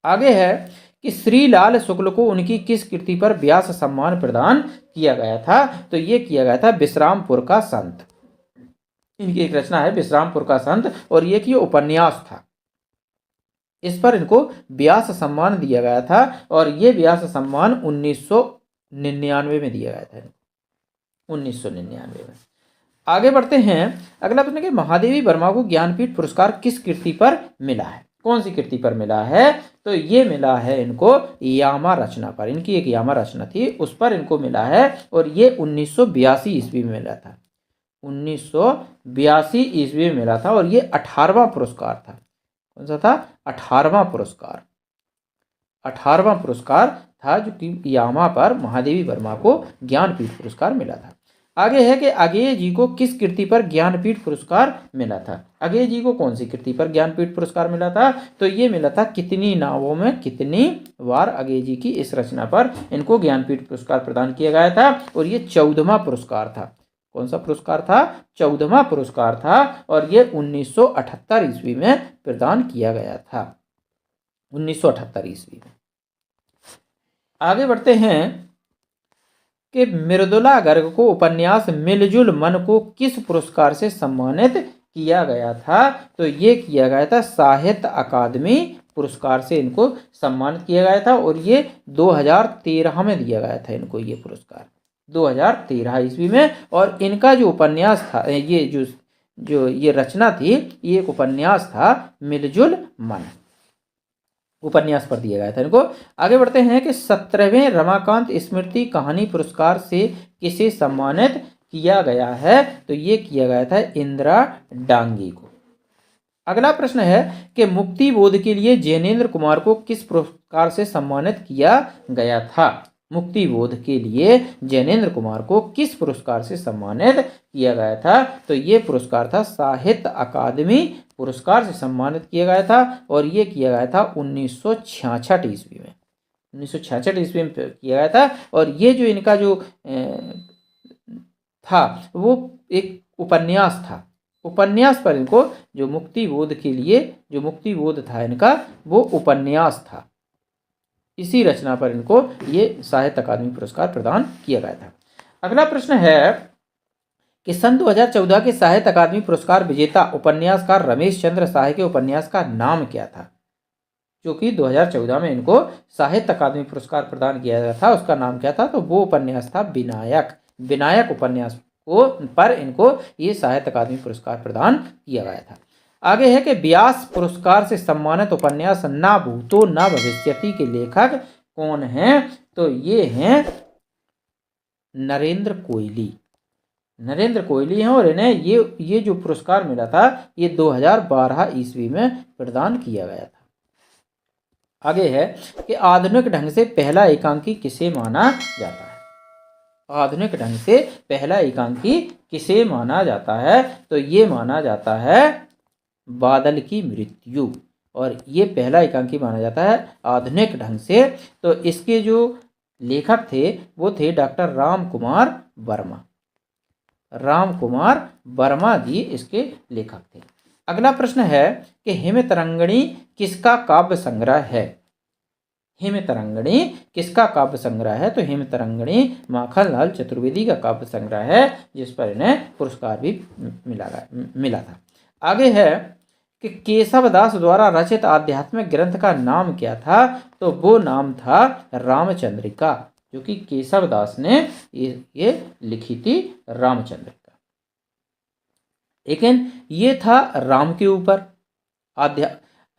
आगे है कि श्रीलाल शुक्ल को उनकी किस कीर्ति पर व्यास सम्मान प्रदान किया गया था। तो ये किया गया था विश्रामपुर का संत। इनकी एक रचना है विश्रामपुर का संत, और ये कि उपन्यास था, इस पर इनको व्यास सम्मान दिया गया था, और ये व्यास सम्मान 1999 में दिया गया था, 1999 में। आगे बढ़ते हैं, अगला प्रश्न है कि महादेवी वर्मा को ज्ञानपीठ पुरस्कार किस कीर्ति पर मिला है, कौन सी कीर्ति पर मिला है। तो ये मिला है इनको यामा रचना पर, इनकी एक यामा रचना थी उस पर इनको मिला है, और ये 1982 ईस्वी में मिला था, 1982 ईस्वी में मिला था, और ये 18वां पुरस्कार था। कौन सा था? 18वां पुरस्कार, 18वां पुरस्कार था जो कि यामा पर महादेवी वर्मा को ज्ञानपीठ पुरस्कार मिला था। आगे है कि अगेय जी को किस कीर्ति पर ज्ञानपीठ पुरस्कार मिला था। अगेय जी को कौन सी कीर्ति पर ज्ञानपीठ पुरस्कार मिला था। तो ये मिला था कितनी नावों में कितनी वार, अगेय जी की इस रचना पर इनको ज्ञानपीठ पुरस्कार प्रदान किया गया था, और ये 14वां पुरस्कार था। कौन सा पुरस्कार था? 14वां पुरस्कार था, और ये 1978 ईस्वी में प्रदान किया गया था, 1978 ईस्वी में। आगे बढ़ते हैं कि मृदुला गर्ग को उपन्यास मिलजुल मन को किस पुरस्कार से सम्मानित किया गया था। तो ये किया गया था साहित्य अकादमी पुरस्कार से इनको सम्मानित किया गया था, और ये 2013 में दिया गया था इनको ये पुरस्कार, 2013 ईस्वी में। और इनका जो उपन्यास था, ये जो ये रचना थी, ये एक उपन्यास था मिलजुल मन, उपन्यास पर दिया गया था इनको। आगे बढ़ते हैं कि 17वें रमाकांत स्मृति कहानी पुरस्कार से किसे सम्मानित किया गया है। तो ये किया गया था इंदिरा डांगी को। अगला प्रश्न है कि मुक्ति बोध के लिए जैनेन्द्र कुमार को किस पुरस्कार से सम्मानित किया गया था। मुक्ति बोध के लिए जैनेन्द्र कुमार को किस पुरस्कार से सम्मानित किया गया था। तो ये पुरस्कार था साहित्य अकादमी पुरस्कार से सम्मानित किया गया था, और ये किया गया था 1966 ईस्वी में, 1966 ईस्वी में किया गया था। और ये जो इनका जो था वो एक उपन्यास था, उपन्यास पर इनको जो मुक्ति बोध के लिए जो मुक्ति बोध था इनका वो उपन्यास था, इसी रचना पर इनको ये साहित्य अकादमी पुरस्कार प्रदान किया गया था। अगला प्रश्न है कि सन 2014 के साहित्य अकादमी पुरस्कार विजेता उपन्यासकार रमेश चंद्र साय के उपन्यास का नाम क्या था। जो कि 2014 में इनको साहित्य अकादमी पुरस्कार प्रदान किया गया था, उसका नाम क्या था। तो वो उपन्यास था विनायक। विनायक उपन्यास को पर इनको ये साहित्य अकादमी पुरस्कार प्रदान किया गया था। आगे है कि व्यास पुरस्कार से सम्मानित उपन्यास ना भूतो ना भविष्यति के लेखक कौन हैं। तो ये हैं नरेंद्र कोयली, नरेंद्र कोयली हैं, और इन्हें ये जो पुरस्कार मिला था ये 2012 ईस्वी में प्रदान किया गया था। आगे है कि आधुनिक ढंग से पहला एकांकी किसे माना जाता है। आधुनिक ढंग से पहला एकांकी किसे माना जाता है, तो ये माना जाता है बादल की मृत्यु, और ये पहला एकांकी माना जाता है आधुनिक ढंग से। तो इसके जो लेखक थे वो थे डॉक्टर राम कुमार वर्मा। राम कुमार वर्मा जी इसके लेखक थे। अगला प्रश्न है कि हेमतरंगिणी किसका काव्य संग्रह है। हेमतरंगिणी किसका काव्य संग्रह है, तो हेमतरंगिणी माखनलाल चतुर्वेदी का काव्य संग्रह है, जिस पर इन्हें पुरस्कार भी मिला था। आगे है कि केशवदास द्वारा रचित आध्यात्मिक ग्रंथ का नाम क्या था, तो वो नाम था रामचंद्रिका, जो कि केशवदास ने ये लिखी थी रामचंद्रिका। लेकिन ये था राम के ऊपर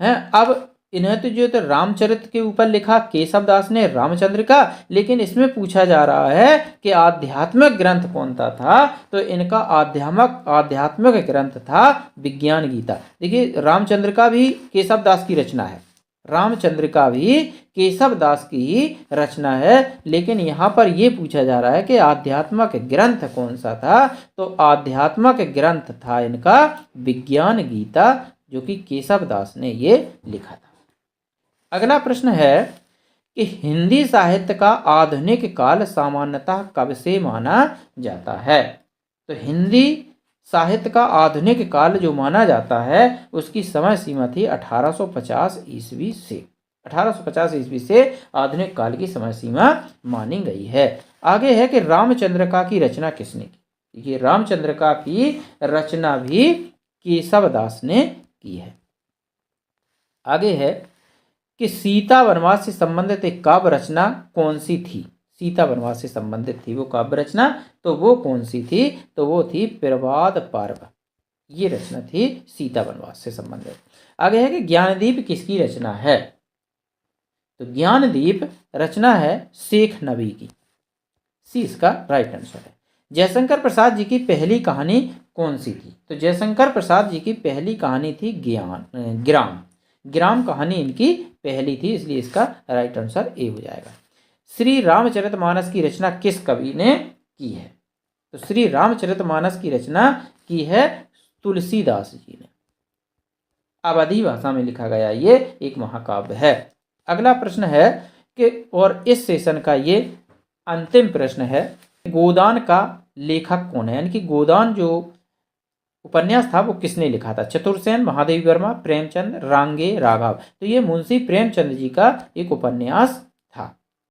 है। अब इन्हें तो जो रामचरित के ऊपर लिखा केशवदास ने रामचंद्रिका, लेकिन इसमें पूछा जा रहा है कि आध्यात्मिक ग्रंथ कौन सा था, तो इनका आध्यात्मिक ग्रंथ था विज्ञान गीता। देखिए रामचंद्रिका भी केशवदास की रचना है, रामचंद्रिका भी केशवदास की ही रचना है, लेकिन यहाँ पर यह पूछा जा रहा है कि आध्यात्मिक ग्रंथ कौन सा था, तो आध्यात्मिक ग्रंथ था इनका विज्ञान गीता, जो कि केशवदास ने ये लिखा था। अगला प्रश्न है कि हिंदी साहित्य का आधुनिक काल सामान्यतः कब से माना जाता है, तो हिंदी साहित्य का आधुनिक काल जो माना जाता है उसकी समय सीमा थी 1850 ईस्वी से। 1850 ईस्वी से आधुनिक काल की समय सीमा मानी गई है। आगे है कि रामचंद्रिका की रचना किसने की। ये रामचंद्रिका की रचना भी केशवदास ने की है। आगे है कि सीता वनवास से संबंधित एक काव्य रचना कौन सी थी। सीता वनवास से संबंधित थी वो काव्य रचना, तो वो कौन सी थी, तो वो थी प्रवाद पर्व। ये रचना थी सीता वनवास से संबंधित। आगे है कि ज्ञानदीप किसकी रचना है, तो ज्ञानदीप रचना है शेख नबी की। सी इसका राइट आंसर है। जयशंकर प्रसाद जी की पहली कहानी कौन सी थी, तो जयशंकर प्रसाद जी की पहली कहानी थी ग्राम कहानी इनकी पहली थी, इसलिए इसका राइट आंसर ए हो जाएगा। श्री रामचरितमानस की रचना किस कवि ने की है, तो श्री रामचरितमानस की रचना की है तुलसीदास जी ने। अवधी भाषा में लिखा गया ये एक महाकाव्य है। अगला प्रश्न है कि, और इस सेशन का ये अंतिम प्रश्न है, गोदान का लेखक कौन है, यानी कि गोदान जो उपन्यास था वो किसने लिखा था। चतुर्सेन, महादेवी वर्मा, प्रेमचंद, रांगे, राघव। तो ये मुंशी प्रेमचंद जी का एक उपन्यास था।